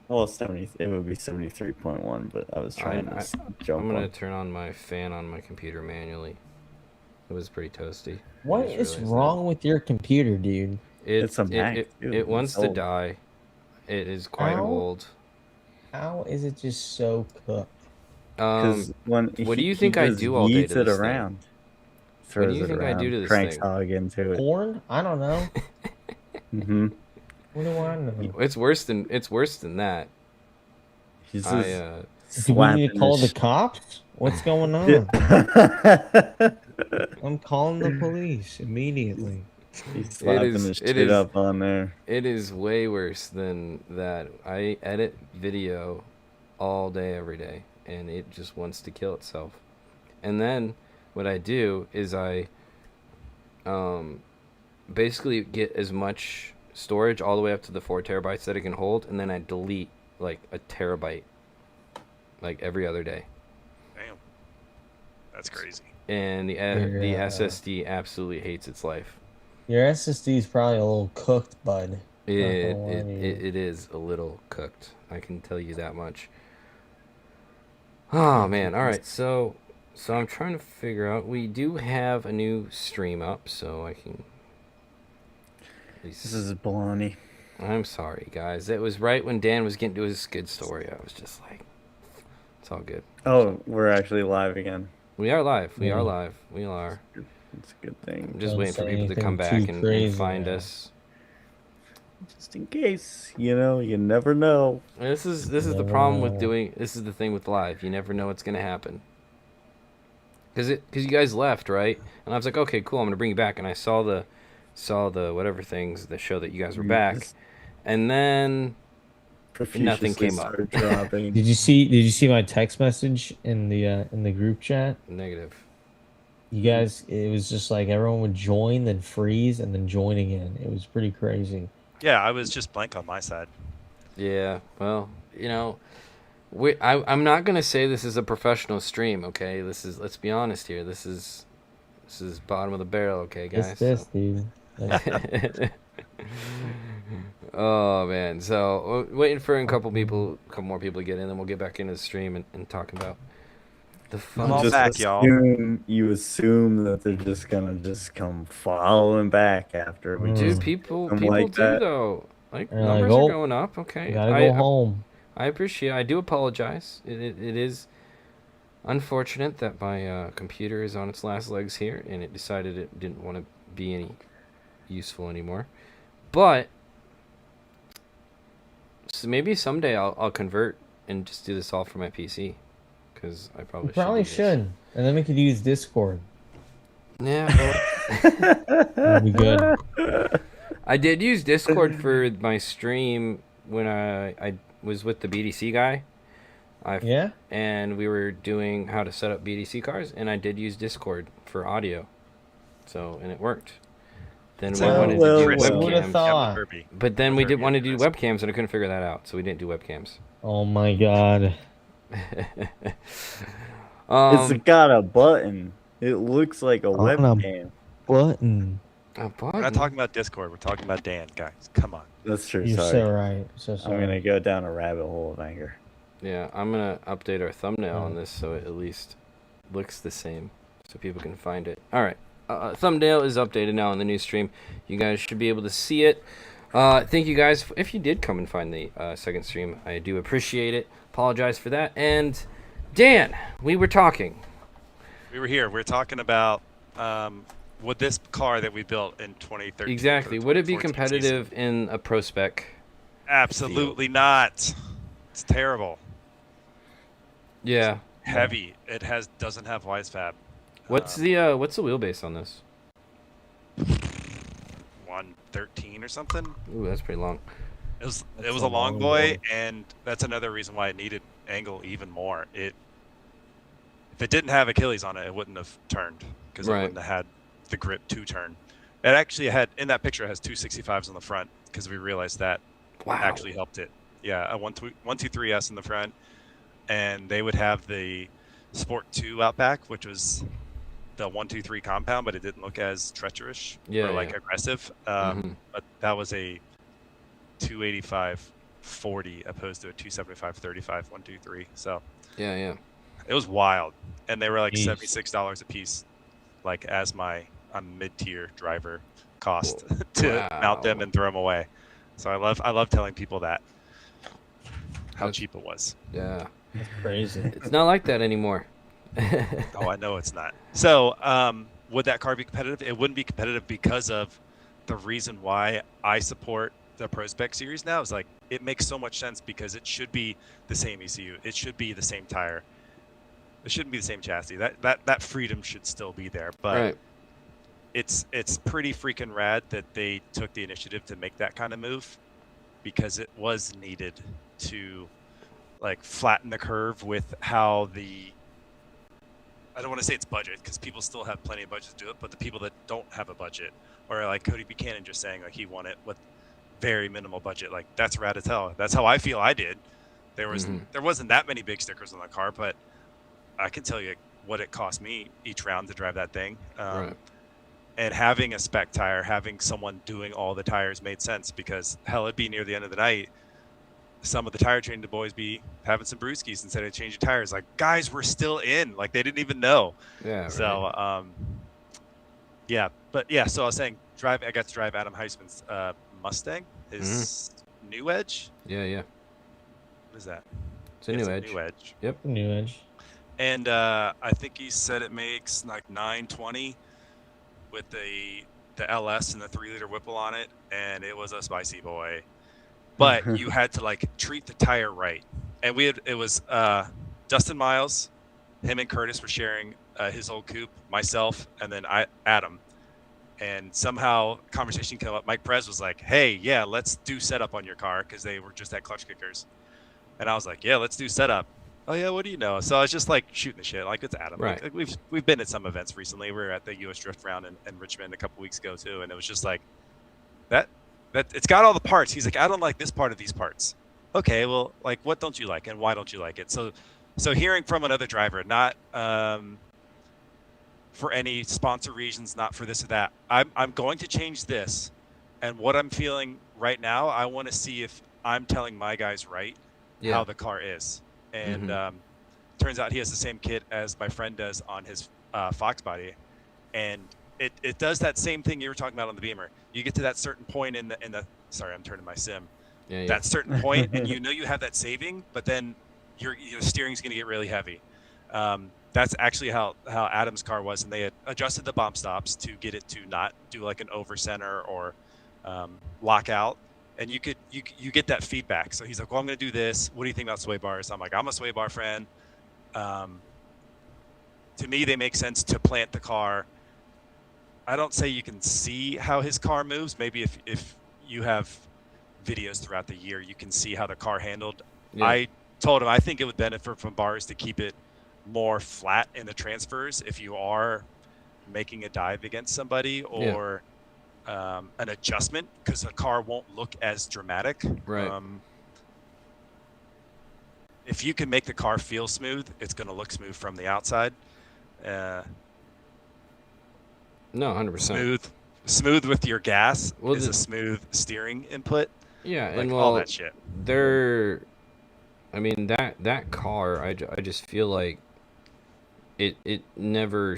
Well, 70. It would be 73.1, but I was trying to I'm jump gonna one. turn on my fan on my computer manually. It was pretty toasty. I What just is realized that. wrong with your computer, dude? It's a Mac too. It It's wants to old. die. It is quite How old. how is it just so cooked? Um, Because when what do you he think I just do all day yeets to it this thing? around, What do throws you it think I do around, to this cranks thing? hog into it. Porn? I don't know. Mm-hmm. What do I know? It's worse than that. He's I just Do we need to slapping call the his. cops? What's going Yeah. on? I'm calling the police immediately. He's slapping his it shit is up on there. it is way worse than that. I edit video all day every day, and it just wants to kill itself. And then what I do is I um basically get as much storage all the way up to the 4 terabytes that it can hold, and then I delete like a terabyte like every other day. Damn, that's crazy. And Your the SSD absolutely hates its life. your SSD is probably a little cooked, bud. Not gonna It, lie it to it you. it is a little cooked. I can tell you that much. Oh man! All right, so I'm trying to figure out. We do have a new stream up, so I can. At This least, is baloney. I'm sorry, guys. It was right when Dan was getting to his good story. I was just like, it's all good. Oh, we're actually live again. We are live. We are Yeah. live. We are. It's a good thing. I'm just Don't waiting for say people to anything come too back and crazy find now. us. Just in case, you never know. This is the Never problem with know. doing. This is the thing with live. You never know what's gonna happen. Cause you guys left, right? And I was like, okay, cool. I'm gonna bring you back. And I saw the whatever things that show that you guys were You back, just and then nothing profusely came up. start dropping. Did you see my text message in the group chat? Negative. You guys, it was just like everyone would join, then freeze, and then join again. It was pretty crazy. Yeah, I was just blank on my side. Yeah. Well, I'm not gonna say this is a professional stream. Okay. Let's be honest here. This is bottom of the barrel. Okay, guys. This, dude. Like, Oh man, so waiting for a couple more people to get in, then we'll get back into the stream and talk about the I'm fun. all Just back, y'all. you assume that they're just gonna just come following back after we Dude, just people them people like do that. though. Like they're like, numbers are oh, going up. Okay, gotta go home. I appreciate. I do apologize. It is unfortunate that my computer is on its last legs here, and it decided it didn't want to be any useful anymore. But so maybe someday I'll convert and just do this all for my PC, because I You probably probably do this. should. And then we could use Discord. Yeah, That'd be good. I did use Discord for my stream when I was with the BDC guy. Yeah? And we were doing how to set up BDC cars, and I did use Discord for audio, and it worked. Then we Well, wanted well, to do well. Who would have webcams, thought? Herbie. but then we Herbie did want to do and webcams, and I couldn't figure that out, so we didn't do webcams. Oh my god. It's got a button. It looks like a On a webcam. button. A We're button. not talking about Discord. We're talking about Dan, guys. Come on. That's true. You're Sorry. so right. So I'm sorry. gonna go down a rabbit hole of anger. Yeah, I'm gonna update our thumbnail on this so it at least looks the same, so people can find it. All right, thumbnail is updated now on the new stream. You guys should be able to see it. Thank you guys if you did come and find the second stream. I do appreciate it. Apologize for that. And Dan, we were talking. We were here. We were talking about would this car that we built in 2013 Exactly. Would it be 2014 competitive season? in a pro spec? Absolutely not. It's terrible. Yeah. Heavy. It doesn't have wise fab. What's the wheelbase on this? 113 or something. Ooh, that's pretty long. It was That's a a long long boy, boy. and that's another reason why it needed angle even more. If it didn't have Achilles on it, it wouldn't have turned because Right. it wouldn't have had the grip to turn. It actually had in that picture it has 265s on the front because we realized that Wow. actually helped it. Yeah, a 123S in the front, and they would have the Sport 2 out back, which was the 123 compound, but it didn't look as treacherous Yeah, or like yeah. aggressive. Mhm. But that was a 285 40 opposed to a 275/35 123. So Yeah. it was wild, and they were like Jeez. $76 a piece, like as my mid-tier driver cost to mount them Wow. and throw them away. So I love telling people that how That's- cheap it was. Yeah. That's crazy. It's not like that anymore. Oh, I know it's not. So would that car be competitive? It wouldn't be competitive because of the reason why I support the Pro Spec series now. Is like it makes so much sense because it should be the same ECU. It should be the same tire. It shouldn't be the same chassis. That freedom should still be there. But Right. it's pretty freaking rad that they took the initiative to make that kind of move, because it was needed to like flatten the curve with how the, I don't want to say it's budget because people still have plenty of budget to do it, but the people that don't have a budget, or like Cody Buchanan just saying like he won it with very minimal budget, like that's rad as hell. That's how I feel I did. There wasn't that many big stickers on the car, but I can tell you what it cost me each round to drive that thing. Right. And having a spec tire, having someone doing all the tires made sense, because hell, it'd be near the end of the night. Some of the tire training boys be having some brewskis instead of changing tires. Like, guys, we're still in. Like, they didn't even know. Yeah. So, yeah. But, yeah, so I was saying, I got to drive Adam Heisman's Mustang, his New Edge. Yeah. What is that? It's a Yeah, new it's edge. New Edge. Yep. New Edge. And I think he said it makes like 920 with the LS and the 3-liter Whipple on it, and it was a spicy boy. But you had to like treat the tire right. And it was Dustin Miles, him and Curtis were sharing his old coupe, myself, and then Adam. And somehow conversation came up. Mike Perez was like, "Hey, yeah, let's do setup on your car," because they were just at Clutch Kickers. And I was like, "Yeah, let's do setup." Oh yeah, what do you know? So I was just like shooting the shit, like it's Adam. Right. Like, we've been at some events recently. We were at the U.S. Drift Round in Richmond a couple weeks ago too, and it was just like that it's got all the parts. He's like, I don't like this part of these parts. Okay, well, like what don't you like, and why don't you like it? So hearing from another driver, not for any sponsor reasons, not for this or that. I'm going to change this, and what I'm feeling right now, I want to see if I'm telling my guys right how the car is. And turns out he has the same kit as my friend does on his Fox body, and it does that same thing you were talking about on the Beamer. You get to that certain point in the sorry, I'm turning my sim. Yeah. That certain point, and you know you have that saving, but then your steering's going to get really heavy. That's actually how Adam's car was, and they had adjusted the bump stops to get it to not do like an over center or lock out. And you get that feedback. So he's like, well, I'm going to do this. What do you think about sway bars? I'm like, I'm a sway bar fan. To me, they make sense to plant the car. I don't say you can see how his car moves. Maybe if you have videos throughout the year, you can see how the car handled. Yeah. I told him I think it would benefit from bars to keep it more flat in the transfers if you are making a dive against somebody or an adjustment, because the car won't look as dramatic. Right. If you can make the car feel smooth, it's going to look smooth from the outside. No, 100%. Smooth with your gas is Well, a smooth steering input. Yeah, Like and all that shit. I mean that car, I just feel like it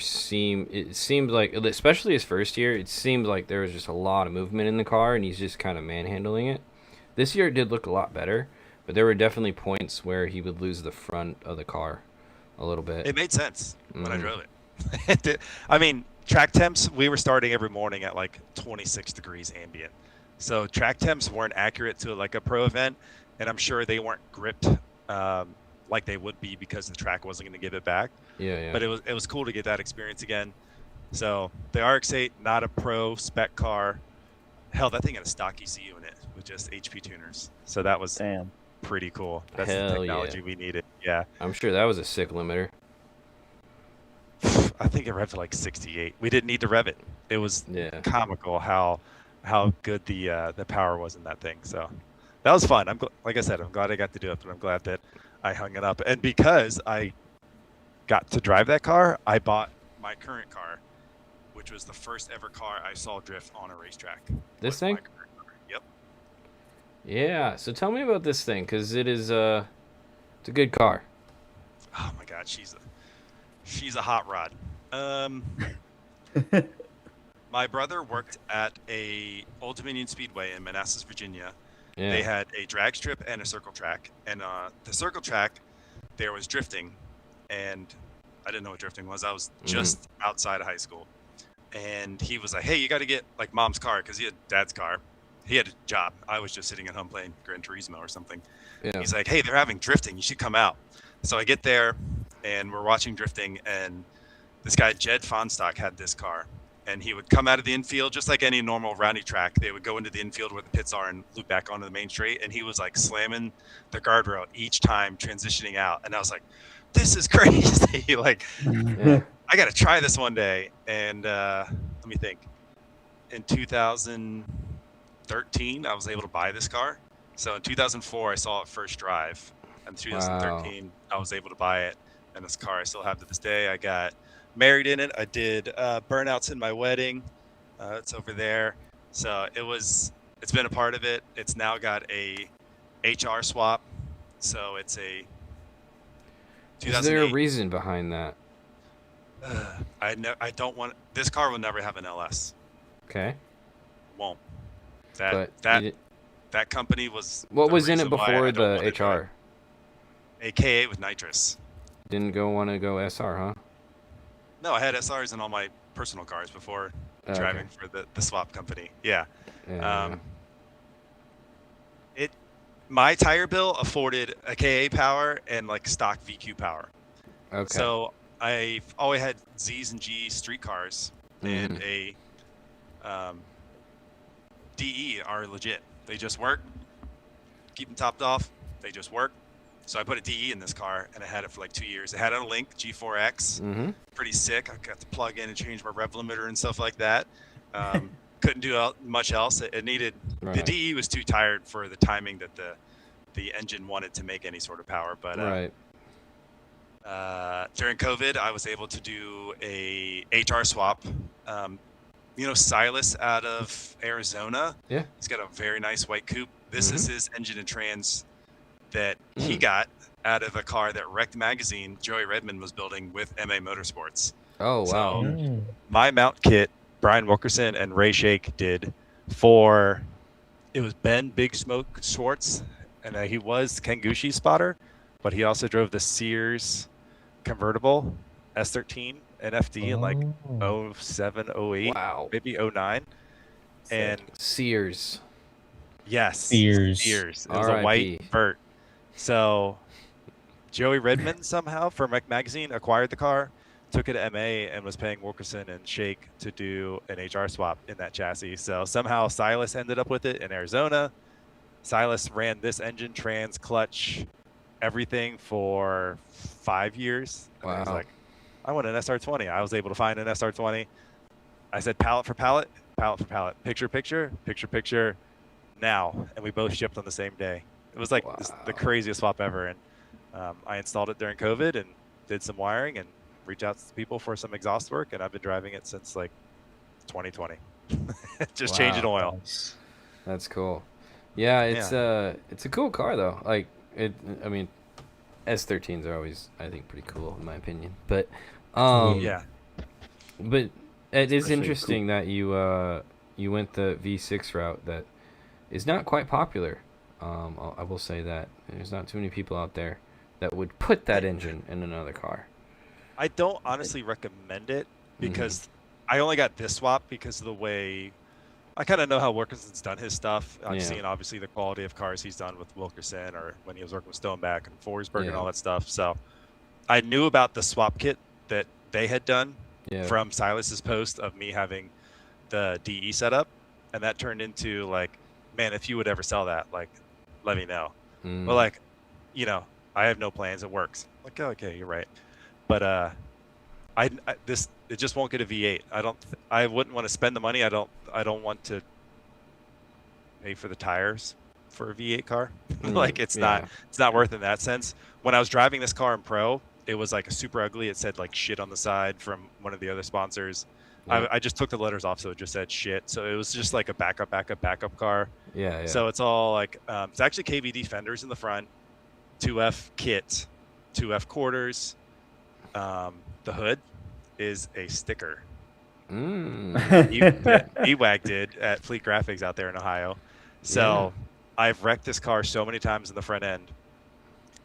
seemed like, especially his first year, it seemed like there was just a lot of movement in the car and he's just kind of manhandling it. This year it did look a lot better, but there were definitely points where he would lose the front of the car a little bit. It made sense when I drove it. I mean, track temps, we were starting every morning at like 26 degrees ambient. So track temps weren't accurate to like a pro event, and I'm sure they weren't gripped like they would be because the track wasn't going to give it back. Yeah. But it was cool to get that experience again. So the RX-8, not a pro spec car. Hell, that thing had a stock ECU in it with just HP tuners. So that was pretty cool. That's the technology we needed. Yeah. I'm sure that was a sick limiter. I think it revved to like 68. We didn't need to rev it. It was comical how good the power was in that thing. So that was fun. Like I said, I'm glad I got to do it, but I'm glad that I hung it up. And because I got to drive that car, I bought my current car, which was the first ever car I saw drift on a racetrack. This thing? Yep. Yeah. So tell me about this thing, because it is it's a good car. Oh my God, she's a hot rod. Um, my brother worked at a Old Dominion Speedway in Manassas, Virginia. Yeah. They had a drag strip and a circle track, and the circle track there was drifting, and I didn't know what drifting was. I was just outside of high school, and he was like, "Hey, you got to get like mom's car," because he had dad's car. He had a job. I was just sitting at home playing Gran Turismo or something. Yeah. He's like, "Hey, they're having drifting. You should come out." So I get there, and we're watching drifting, and this guy Jed Fonstock had this car, and he would come out of the infield just like any normal roundy track. They would go into the infield where the pits are and loop back onto the main straight, and he was like slamming the guardrail each time transitioning out, and I was like, "This is crazy!" Like, Yeah. I got to try this one day. And let me think. In 2013, I was able to buy this car. So in 2004, I saw it first drive. And 2013, I was able to buy it. And this car I still have to this day. I got married in it. I did burnouts in my wedding. It's over there. So it's been a part of it. It's now got a HR swap. So it's a 2008. Is there a reason behind that? I don't want this car will never have an LS. Okay. Won't. But That company was. What the was in it reason why I before don't want the to drive. HR? A KA with nitrous. Didn't want to go SR, huh? No, I had SRs in all my personal cars before driving for the swap company. Yeah. Yeah. My tire bill afforded a KA power and like stock VQ power. Okay. So I've always had Z's and G's street cars, and a DE are legit. They just work. Keep them topped off. They just work. So I put a DE in this car, and I had it for like 2 years. I had it on a Link G4X. Pretty sick. I got to plug in and change my rev limiter and stuff like that. Couldn't do much else. It needed the DE was too tired for the timing that the engine wanted to make any sort of power. But during COVID, I was able to do a HR swap. Silas out of Arizona. Yeah. He's got a very nice white coupe. This is his engine and trans that he got out of a car that Wrecked Magazine, Joey Redmond, was building with MA Motorsports. Oh, wow. So my mount kit, Brian Wilkerson and Ray Shake did for, it was Ben Big Smoke Schwartz, and he was Ken Gushi's spotter, but he also drove the Sears convertible S13 NFD in like 07, 08, maybe 09. And Sears. Yes. Sears. It was a white vert. So Joey Redmond somehow from Wreck Magazine acquired the car, took it to MA, and was paying Wilkerson and Shake to do an HR swap in that chassis. So somehow Silas ended up with it in Arizona. Silas ran this engine, trans, clutch, everything for 5 years. And I was like, I want an SR20. I was able to find an SR20. I said pallet for pallet, picture, now. And we both shipped on the same day. It was like the craziest swap ever. And I installed it during COVID and did some wiring and reached out to people for some exhaust work. And I've been driving it since like 2020. Just changing oil. That's cool. Yeah, it's a cool car though. Like I mean, S13s are always, I think, pretty cool in my opinion. But but it is interesting that you went the V6 route that is not quite popular. I will say that there's not too many people out there that would put that engine in another car. I don't honestly recommend it because I only got this swap because of the way I kind of know how Wilkerson's done his stuff. I've seen obviously the quality of cars he's done with Wilkerson or when he was working with Stoneback and Forsberg and all that stuff. So I knew about the swap kit that they had done from Silas's post of me having the DE setup, and that turned into like, man, if you would ever sell that, like, let me know. Well, like, I have no plans. It works. Like, oh, okay, you're right. But it just won't get a V8. I wouldn't want to spend the money. I don't want to pay for the tires for a V8 car. Like it's not worth it in that sense. When I was driving this car in pro, it was like super ugly. It said like shit on the side from one of the other sponsors. Yeah. I just took the letters off, so it just said shit. So it was just like a backup car. Yeah. Yeah. So it's all like it's actually KVD fenders in the front, 2F kit, 2F quarters. The hood is a sticker. EWAG did at Fleet Graphics out there in Ohio. So I've wrecked this car so many times in the front end.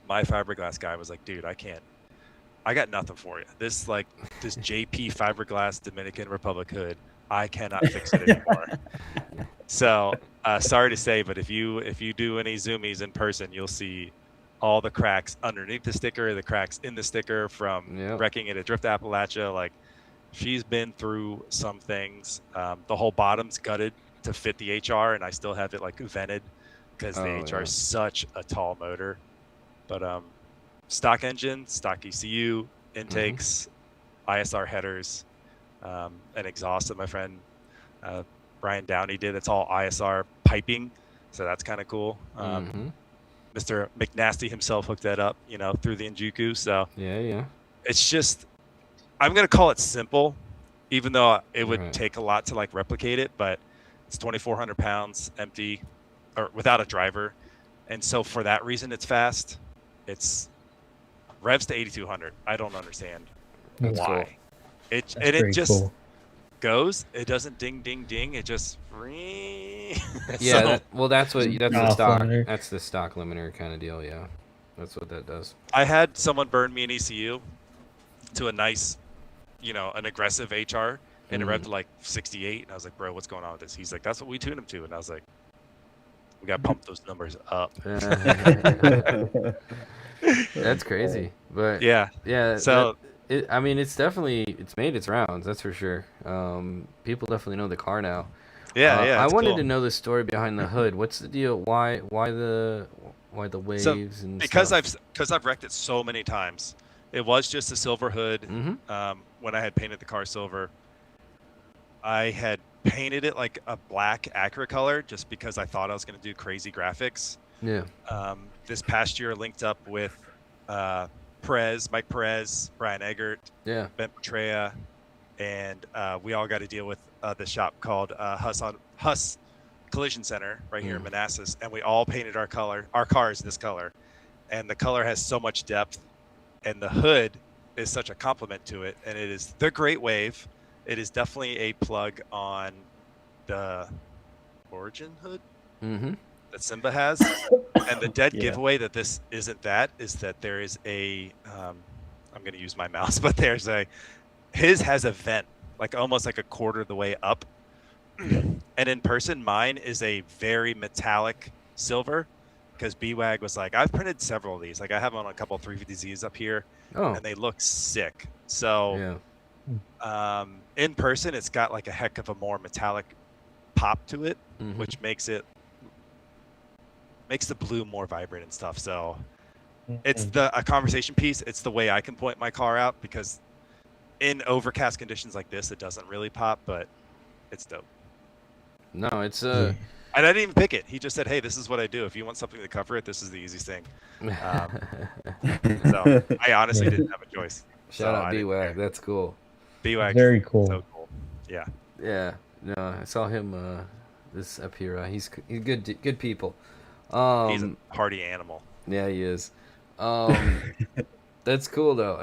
My fiberglass guy was like, dude, I got nothing for you. This JP fiberglass Dominican Republic hood, I cannot fix it anymore. So sorry to say, but if you do any zoomies in person, you'll see all the cracks underneath the sticker, the cracks in the sticker from wrecking it at Drift Appalachia. Like, she's been through some things. The whole bottom's gutted to fit the HR, and I still have it like vented because the HR is such a tall motor. But stock engine, stock ECU, intakes, ISR headers, an exhaust that my friend Brian Downey did. It's all ISR piping, so that's kind of cool. Mr. McNasty himself hooked that up, through the Injuku. So it's just, I'm gonna call it simple, even though it would take a lot to like replicate it. But it's 2,400 pounds empty, or without a driver, and so for that reason, it's fast. It's revs to 8,200. I don't understand why. Cool. It just goes. It doesn't ding ding ding. It just yeah. That's the stock. Limiter. That's the stock limiter kind of deal. Yeah, that's what that does. I had someone burn me an ECU to a nice, an aggressive HR, and it revved to like 68. And I was like, bro, what's going on with this? He's like, that's what we tune him to. And I was like, we got to pump those numbers up. That's crazy, but yeah. So it's made its rounds. That's for sure. People definitely know the car now. Yeah. I wanted cool. to know the story behind the hood. What's the deal? Why the waves and because stuff? I've wrecked it so many times. It was just a silver hood. When I had painted the car silver, I had painted it like a black Acura color just because I thought I was going to do crazy graphics. Yeah. This past year, linked up with Mike Perez, Brian Eggert, Ben Petraea, and we all got to deal with the shop called Huss Collision Center right here in Manassas, and we all painted our cars this color, and the color has so much depth, and the hood is such a compliment to it, and it is the Great Wave. It is definitely a plug on the Origin hood that Simba has, and the dead giveaway that this isn't that is that there is a I'm going to use my mouse, but his has a vent like almost like a quarter of the way up, and in person mine is a very metallic silver, because BWAG was like, I've printed several of these, like I have on a couple 350Zs up here, and they look sick. So in person it's got like a heck of a more metallic pop to it, which makes the blue more vibrant and stuff. So it's a conversation piece. It's the way I can point my car out, because in overcast conditions like this, it doesn't really pop, but it's dope. No, it's and I didn't even pick it. He just said, hey, this is what I do. If you want something to cover it, this is the easiest thing. So I honestly didn't have a choice. Shout out BWAG. That's cool. BWAG. Very cool. So cool. Yeah. Yeah. No, I saw him this up here. He's good people. He's a party animal. Yeah, he is. That's cool though.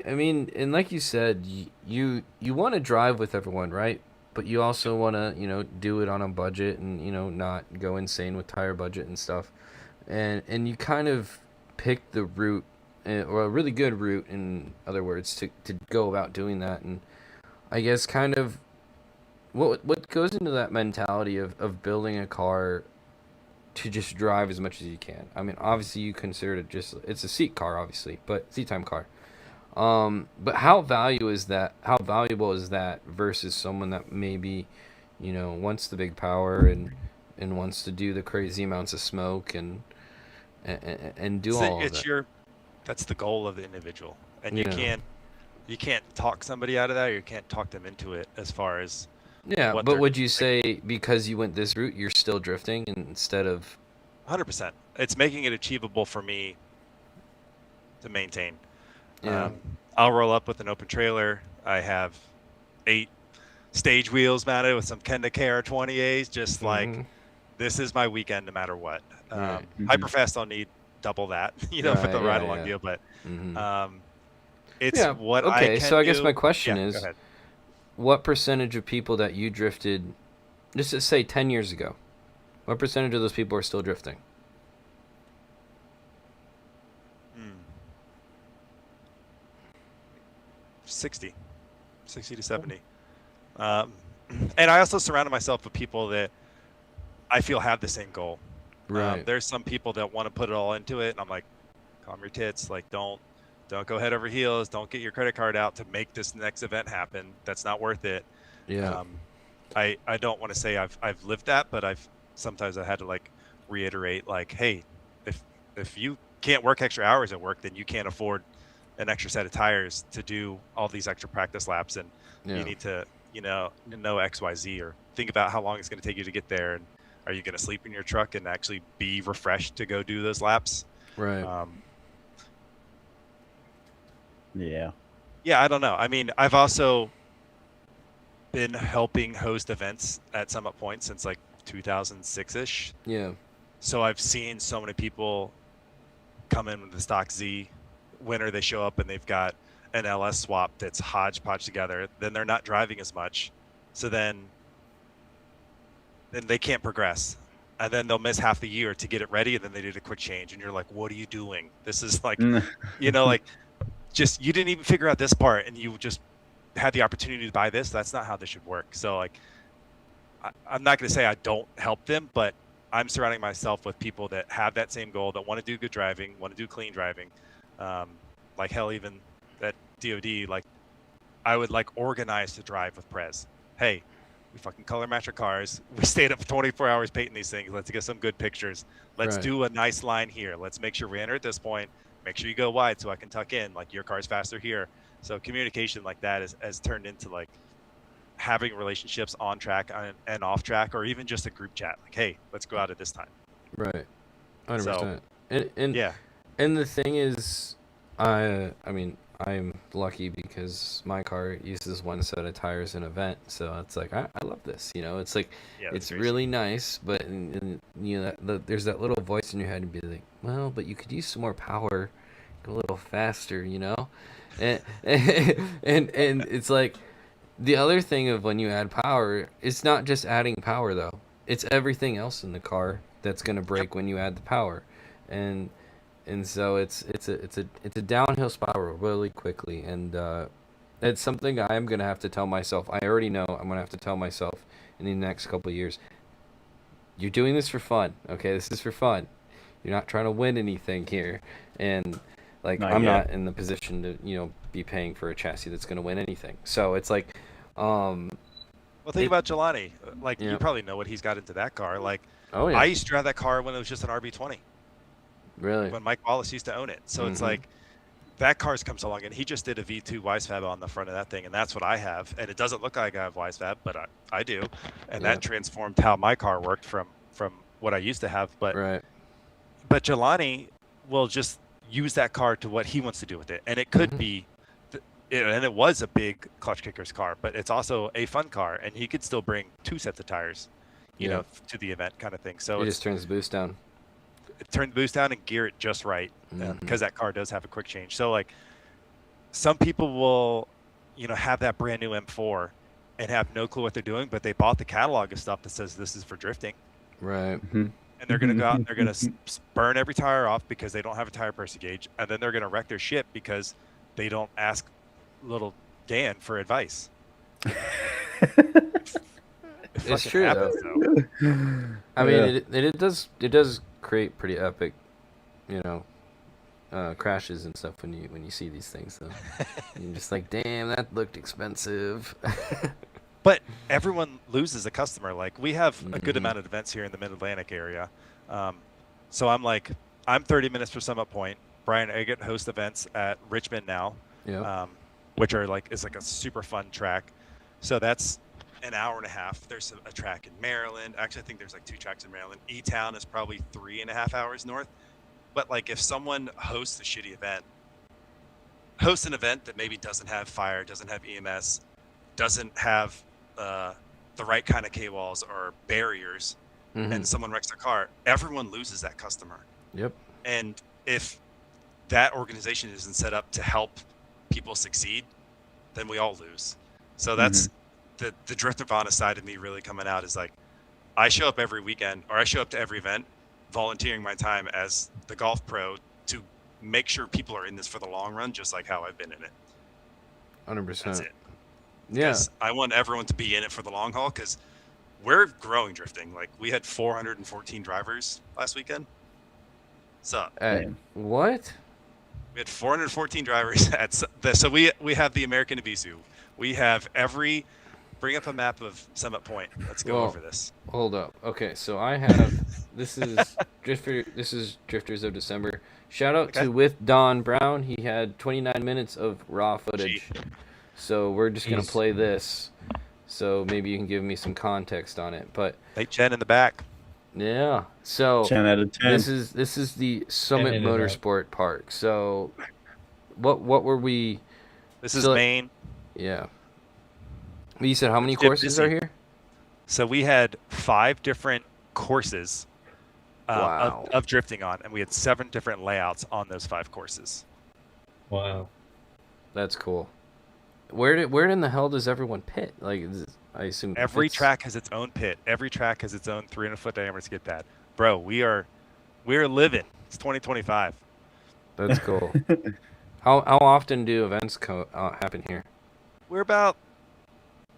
I mean, and like you said, you want to drive with everyone, right? But you also want to, do it on a budget and, not go insane with tire budget and stuff. And you kind of pick the route, or a really good route, in other words, to go about doing that. And I guess kind of what goes into that mentality of building a car to just drive as much as you can. I mean, obviously you consider it it's a seat car, obviously, but seat time car. But how valuable is that versus someone that maybe, wants the big power and wants to do the crazy amounts of smoke and do all of that. That's the goal of the individual, and you can't talk somebody out of that, or you can't talk them into it as far as. Yeah, but would you say because you went this route, you're still drifting instead of? 100%. It's making it achievable for me to maintain. Yeah. I'll roll up with an open trailer. I have 8 stage wheels mounted with some Kenda KR20As, just like Mhm. this is my weekend no matter what. Right. Hyperfast, I'll need double that, for the Right, ride yeah, along yeah. deal, but Mhm. it's Yeah. what I Okay. can So I guess do. my question Yeah, go is, ahead. what percentage of people that you drifted, just to say 10 years ago, what percentage of those people are still drifting? Hmm. 60 to 70. And I also surrounded myself with people that I feel have the same goal. Right. There's some people that want to put it all into it, and I'm like, calm your tits. Like, don't go head over heels. Don't get your credit card out to make this next event happen. That's not worth it. Yeah. I don't want to say I've lived that, but sometimes I had to like reiterate like, hey, if you can't work extra hours at work, then you can't afford an extra set of tires to do all these extra practice laps, and Yeah. you need to know XYZ, or think about how long it's going to take you to get there, and are you going to sleep in your truck and actually be refreshed to go do those laps? Right. Yeah. Yeah, I don't know. I mean, I've also been helping host events at Summit Point since like 2006-ish. Yeah. So I've seen so many people come in with the stock Z winter. They show up and they've got an LS swap that's hodgepodge together. Then they're not driving as much. So then they can't progress. And then they'll miss half the year to get it ready. And then they did a quick change. And you're like, what are you doing? This is like, like just, you didn't even figure out this part and you just had the opportunity to buy this. That's not how this should work. So like, I'm not going to say I don't help them, but I'm surrounding myself with people that have that same goal, that want to do good driving, want to do clean driving. Like hell, even at DOD, like I would like organize to drive with Prez. Hey, we fucking color match our cars. We stayed up for 24 hours painting these things. Let's get some good pictures. Let's Right. do a nice line here. Let's make sure we enter at this point. Make sure you go wide so I can tuck in. Like your car's faster here. So communication like that has turned into like having relationships on track and off track, or even just a group chat. Like, hey, let's go out at this time. Right. 100%. So, and yeah. And the thing is, I mean, I'm lucky because my car uses one set of tires in event, so it's like I love this. It's like Yeah, it's crazy. really nice, but there's that little voice in your head and be like, well, but you could use some more power, go a little faster, and and it's like the other thing of when you add power, it's not just adding power though, it's everything else in the car that's gonna break when you add the power, and so it's a downhill spiral really quickly, and it's something I'm gonna have to tell myself. I already know I'm gonna have to tell myself in the next couple of years. You're doing this for fun, okay? This is for fun. You're not trying to win anything here, and like Not I'm yet. not in the position to be paying for a chassis that's gonna win anything. So it's like, Well, think about Jelani. Like, Yeah. you probably know what he's got into that car. Like, oh yeah, I used to drive that car when it was just an RB20, really, when Mike Wallace used to own it. So it's Mhm. like, that car's comes along, and he just did a V2 Wisefab on the front of that thing, and that's what I have. And it doesn't look like I have Wisefab, but I do. And Yeah. that transformed how my car worked from what I used to have. But right, Jelani will just use that car to what he wants to do with it. And it could Mhm. be, and it was a big clutch kicker's car, but it's also a fun car, and he could still bring 2 sets of tires, Yeah. to the event kind of thing. So he it's just turns the boost down. turn the boost down and gear it just right, Mhm. because that car does have a quick change. So like, some people will, have that brand new M4 and have no clue what they're doing, but they bought the catalog of stuff that says this is for drifting. Right. Mhm. And they're going to go out and they're going to burn every tire off because they don't have a tire pressure gauge. And then they're going to wreck their shit because they don't ask little Dan for advice. It's true, though. I mean, it does create pretty epic, crashes and stuff when you see these things. Though, you're just like, damn, that looked expensive. But everyone loses a customer. Like, we have a good Mhm. amount of events here in the Mid-Atlantic area. So I'm 30 minutes from Summit Point. Brian Eggett hosts events at Richmond now, Yeah. which is like a super fun track. So that's an hour and a half. There's a track in Maryland. Actually, I think there's like 2 tracks in Maryland. E-Town is probably 3.5 hours north. But like, if someone hosts a shitty event, hosts an event that maybe doesn't have fire, doesn't have EMS, doesn't have the right kind of K-walls or barriers, and someone wrecks their car, everyone loses that customer. Yep. And if that organization isn't set up to help people succeed, then we all lose. So that's the Drift Nirvana side of me really coming out, is like, I show up every weekend, or I show up to every event, volunteering my time as the golf pro to make sure people are in this for the long run, just like how I've been in it. 100%. That's it. Yeah. Because I want everyone to be in it for the long haul, because we're growing drifting. Like, we had 414 drivers last weekend. So what? we had 414 drivers at so we have the American Ibisu. We have bring up a map of Summit Point. Let's go over this. Hold up. Okay, so I have this is Drifters of December. Shout out to With Don Brown. He had 29 minutes of raw footage. So we're just gonna play this. So maybe you can give me some context on it. But Hey, Chen in the back. yeah. So 10 out of 10. this is the Summit Motorsport Park. So what were we? This is Maine. Yeah. You said how many courses are here? So we had 5 different courses of drifting on, and we had 7 different layouts on those 5 courses. Wow. That's cool. Where in the hell does everyone pit? Like, I assume every track has its own pit. Every track has its own 300-foot diameter skid pad. Bro, we're living. It's 2025. That's cool. How often do events happen here? We're about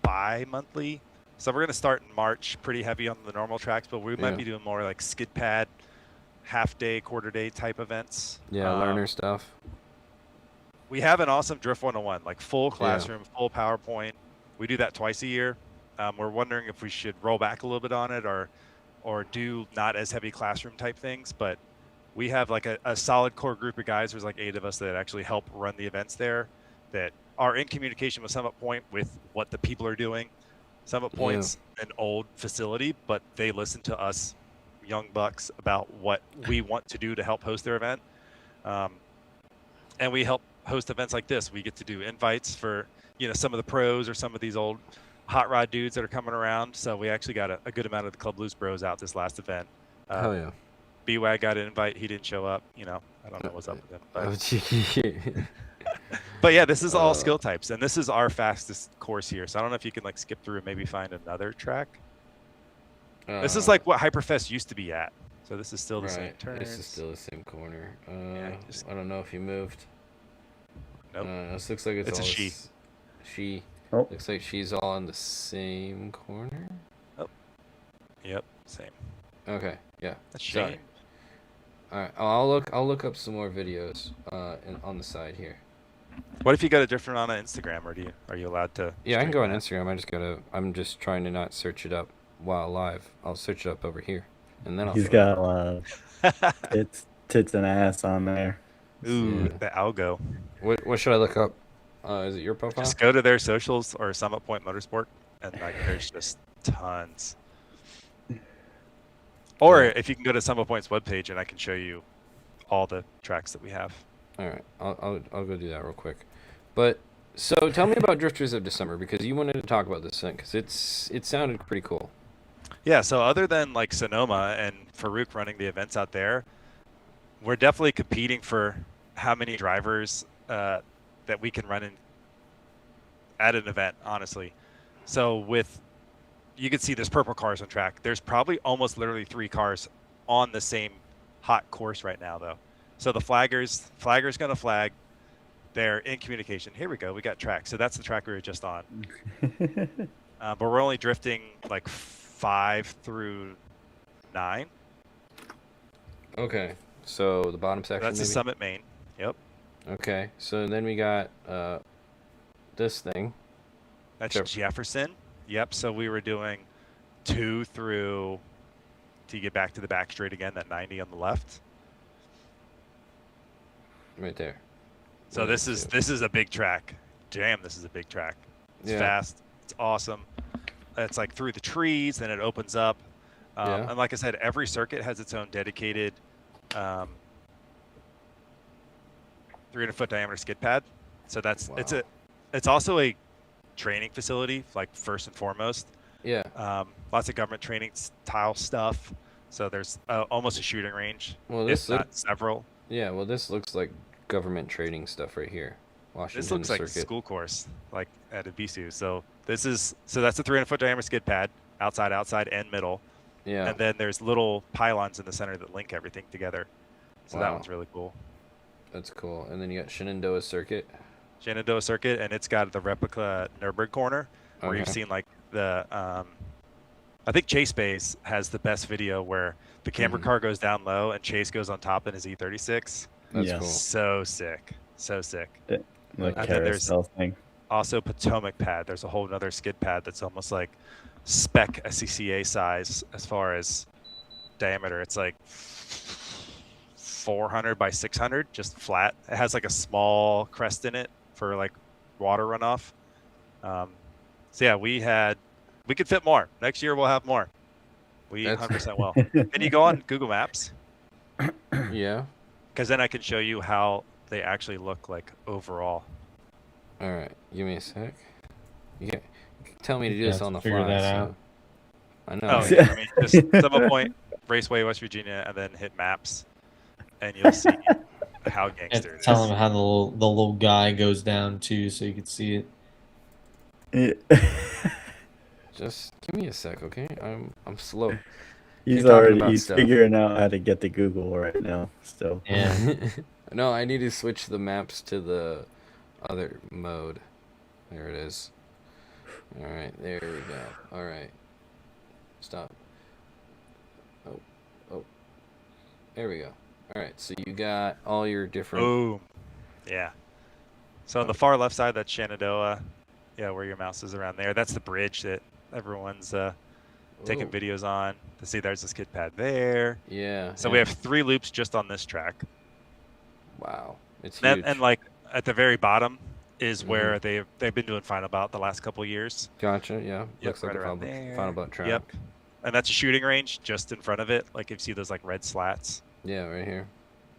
bi-monthly. So we're going to start in March, pretty heavy on the normal tracks, but we might be doing more like skid pad, half-day, quarter-day type events. Yeah, learner stuff. We have an awesome Drift 101, like full classroom, full PowerPoint. We do that twice a year. We're wondering if we should roll back a little bit on it or do not as heavy classroom type things. But we have like a solid core group of guys. There's like 8 of us that actually help run the events there, that are in communication with Summit Point with what the people are doing. Summit Point's an old facility, but they listen to us young bucks about what we want to do to help host their event. And we help host events like this. We get to do invites for, some of the pros or some of these old hot rod dudes that are coming around. So we actually got a good amount of the Club Loose bros out this last event. Hell yeah. B-Wag got an invite. He didn't show up. I don't know what's up with him. But yeah, this is all skill types, and this is our fastest course here. So I don't know if you can like skip through and maybe find another track. This is like what Hyperfest used to be at. So this is still the same turn. This is still the same corner. I don't know if you moved. Nope. This looks like it's all a she. She. Oh. Looks like she's all in the same corner. Oh. Yep. Same. Okay. Yeah. That's Sorry. shame. All right. I'll look up some more videos on the side here. What if you got a different on Instagram, or are you allowed to? Yeah, I can go on Instagram. I'm just trying to not search it up while live. I'll search it up over here, and then He's got a lot of tits and ass on there. Ooh, the algo. What should I look up? Is it your profile? Just go to their socials or Summit Point Motorsport, and like there's just tons. Or if you can go to Summit Point's webpage, and I can show you all the tracks that we have. All right, I'll go do that real quick. But so tell me about Drifters of December, because you wanted to talk about this thing, because it sounded pretty cool. Yeah, so other than like Sonoma and Farouk running the events out there, we're definitely competing for how many drivers that we can run in at an event, honestly. So you can see there's purple cars on track. There's probably almost literally 3 cars on the same hot course right now, though. So the flagger's going to flag. They're in communication. Here we go. We got track. So that's the track we were just on. But we're only drifting like 5 through 9. Okay, so the bottom section. That's maybe? the Summit Main. Yep. Okay, so then we got this thing. That's Jefferson. Yep. So we were doing 2 through to get back to the back straight again. That 90 on the left. Right there. So this is a big track. Damn, this is a big track. It's fast. It's awesome. It's like through the trees, then it opens up. And like I said, every circuit has its own dedicated 300-foot diameter skid pad. So that's it's also a training facility, like first and foremost. Yeah. Lots of government training style stuff. So there's almost a shooting range, Well, if this not several. yeah. Well, this looks like government training stuff right here. Washington This looks like Circuit. school course, like at a BSU. So that's a 300-foot diameter skid pad, outside, and middle. Yeah. And then there's little pylons in the center that link everything together. So that Wow. one's really cool. That's cool. And then you got Shenandoah Circuit. Shenandoah Circuit, and it's got the replica Nürburgring corner, where you've Okay. seen like the I think Chase Base has the best video where the camera Mhm. car goes down low and Chase goes on top in his E36. That's Yes. cool. So sick. So sick. The And then there's carousel thing. also Potomac pad. There's a whole other skid pad that's almost like spec SCCA size as far as diameter. It's like 400 by 600, just flat. It has like a small crest in it for like water runoff. So yeah, we could fit more. Next year we'll have more. We That's- 100% will. Can you go on Google Maps? Yeah. Because then I can show you how they actually look like overall. All right. Give me a sec. You can tell me to do Yeah, this on the figure fly. that so- out. I know. Oh, right? yeah. I mean, just Summit Point, Raceway, West Virginia, and then hit maps, and you'll see how And gangster it tell is. them how the little guy goes down too, so you can see it. Just give me a sec, okay? I'm slow. He's talking already about he's stuff. figuring out how to get to Google right now. Still. Yeah. No, I need to switch the maps to the other mode. There it is. All right, there we go. All right. Stop. Oh. There we go. All right, so you got all your different. Boom. Yeah. So on the far left side, that's Shenandoah. Yeah, where your mouse is around there. That's the bridge that everyone's taking Ooh, videos on. To see, there's the skid pad there. Yeah. So yeah. we have 3 loops just on this track. Wow, it's And, huge. and like at the very bottom is Mhm. where they've been doing Final Bout the last couple years. Gotcha. Yeah. Looks like right a around final, there. final butt track. Yep. And that's a shooting range just in front of it. Like if you see those like red slats. Yeah, right here.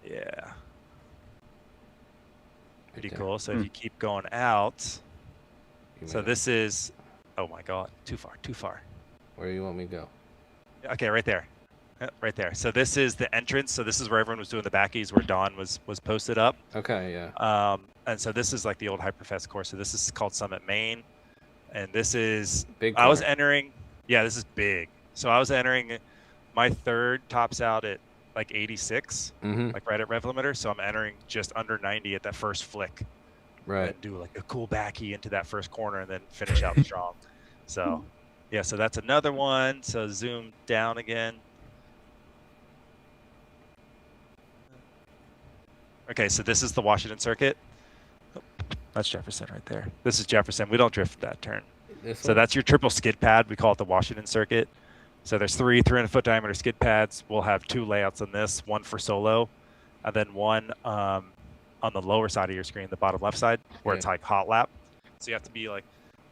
Yeah. Right Pretty there. cool. So if you keep going out, Give me so that. this is, oh my God, too far. Where do you want me to go? Okay, right there. Right there. So this is the entrance. So this is where everyone was doing the backies, where Dawn was posted up. Okay. Yeah. And so this is like the old Hyperfest course. So this is called Summit Main. And this is, Big. I was corner. entering, yeah, this is big. So I was entering, my third tops out at like 86, Mhm. like right at rev limiter. So I'm entering just under 90 at that first flick. Right. And do like a cool backy into that first corner and then finish out strong. So yeah, so that's another one. So zoom down again. Okay, so this is the Washington Circuit. Oh, that's Jefferson right there. This is Jefferson. We don't drift that turn. This So one? that's your triple skid pad. We call it the Washington Circuit. So there's 3 300-foot diameter skid pads. We'll have 2 layouts on this, one for solo, and then one on the lower side of your screen, the bottom left side, where it's Yeah. like hot lap. So you have to be like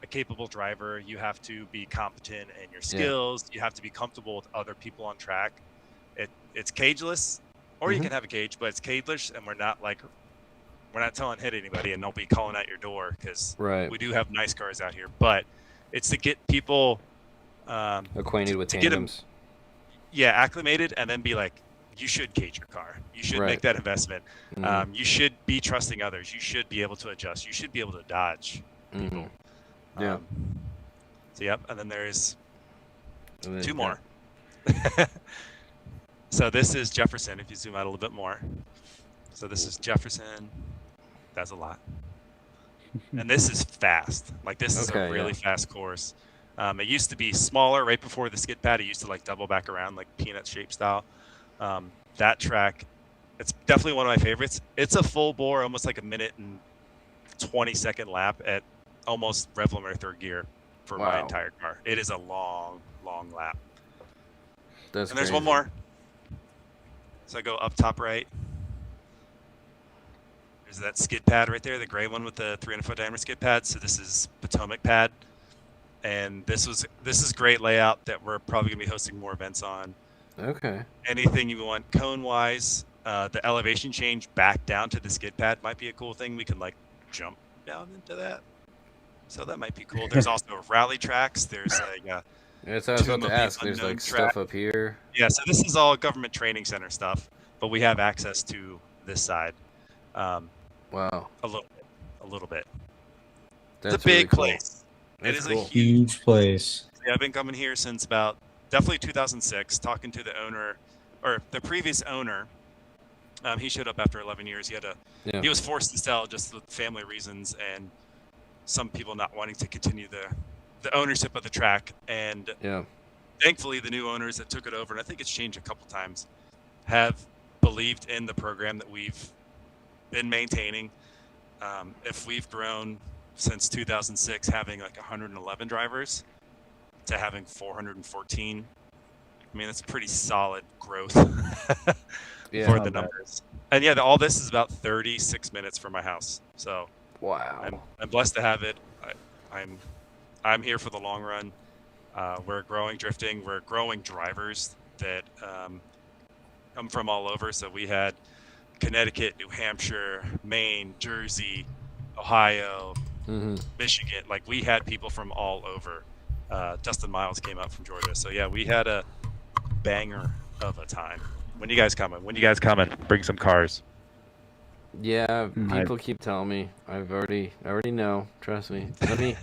a capable driver. You have to be competent in your skills. You have to be comfortable with other people on track. It's cageless, or you Mhm. can have a cage, but it's cageless, and we're not telling hit anybody, and don't be calling out your door because Right. we do have nice cars out here. But it's to get people Acquainted with to get 'em- tandems. acclimated, and then be like, you should cage your car. You should Right. make that investment. Mhm. You should be trusting others. You should be able to adjust. You should be able to dodge people. Mhm. Yeah. So yep, and then there's And then 2 you more. got- So this is Jefferson. If you zoom out a little bit more. So this is Jefferson. That's a lot. And this is fast. Like this is Okay, a really yeah. fast course. It used to be smaller right before the skid pad. It used to like double back around like peanut shape style. That track, it's definitely one of my favorites. It's a full bore, almost like a minute and 20-second lap at almost rev limiter third gear for my Wow. entire car. It is a long lap. That's And there's one crazy. more. So I go up top right. There's that skid pad right there, the gray one with the 300-foot diameter skid pad. So this is Potomac pad. And this is great layout that we're probably gonna be hosting more events on. Okay. Anything you want cone wise, the elevation change back down to the skid pad might be a cool thing. We can like jump down into that. So that might be cool. There's also rally tracks. There's like That's what I was Tomb about to of the ask. There's Unknown like track. stuff up here. Yeah, so this is all government training center stuff, but we have access to this side Wow, a little bit. A little bit. that's It's a big really cool. place. It That's is cool. a huge. Huge place. Yeah, I've been coming here since about definitely 2006. Talking to the owner, or the previous owner. He showed up after 11 years. Yeah. He was forced to sell just for family reasons and some people not wanting to continue the ownership of the track. And Yeah. thankfully, the new owners that took it over, and I think it's changed a couple times, have believed in the program that we've been maintaining. If we've grown since 2006, having like 111 drivers to having 414, I mean, that's pretty solid growth Yeah. for Not the bad. numbers. And yeah, all this is about 36 minutes from my house. So Wow. I'm blessed to have it. I'm here for the long run. We're growing drifting. We're growing drivers that come from all over. So we had Connecticut, New Hampshire, Maine, Jersey, Ohio, Mm-hmm. Michigan. Like we had people from all over. Dustin Miles came up from Georgia. So yeah, we had a banger of a time. When you guys coming? When you guys coming? Bring some cars. Yeah, I- people keep telling me. I already know. Trust me. Let me.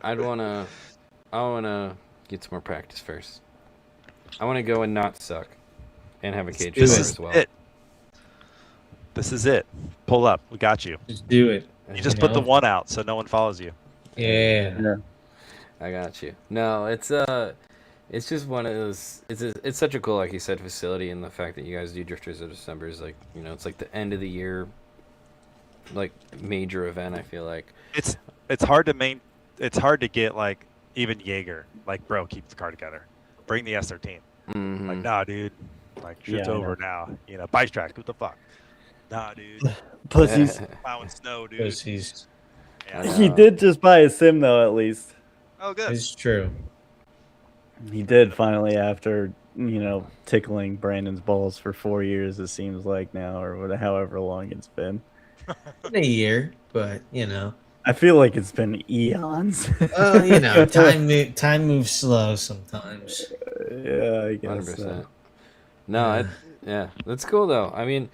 I wanna get some more practice first. I wanna go and not suck, and have a cage do car it. as well. This is it. Pull up. We got you. Just do it. You just You put the know? one out so no one follows you. Yeah. Yeah. I got you. No, it's just one of those. It's such a cool, like you said, facility, and the fact that you guys do Drifters of December is like, it's like the end of the year, like major event. I feel like. It's hard to it's hard to get like even Jaeger, like, bro, keep the car together. Bring the S13. Mhm. Like, nah, dude. Like, shit's Yeah, I over now. Bike track. What the fuck? Nah, dude. Pussies. Plowing snow, dude. Because he's. Yeah. He did just buy a sim though, at least. Oh, good. It's true. He did finally after, tickling Brandon's balls for 4 years, it seems like now, or however long it's been. In a year, but I feel like it's been eons. well, time moves slow sometimes. Yeah, I guess. 100%. No, yeah, that's cool though. I mean,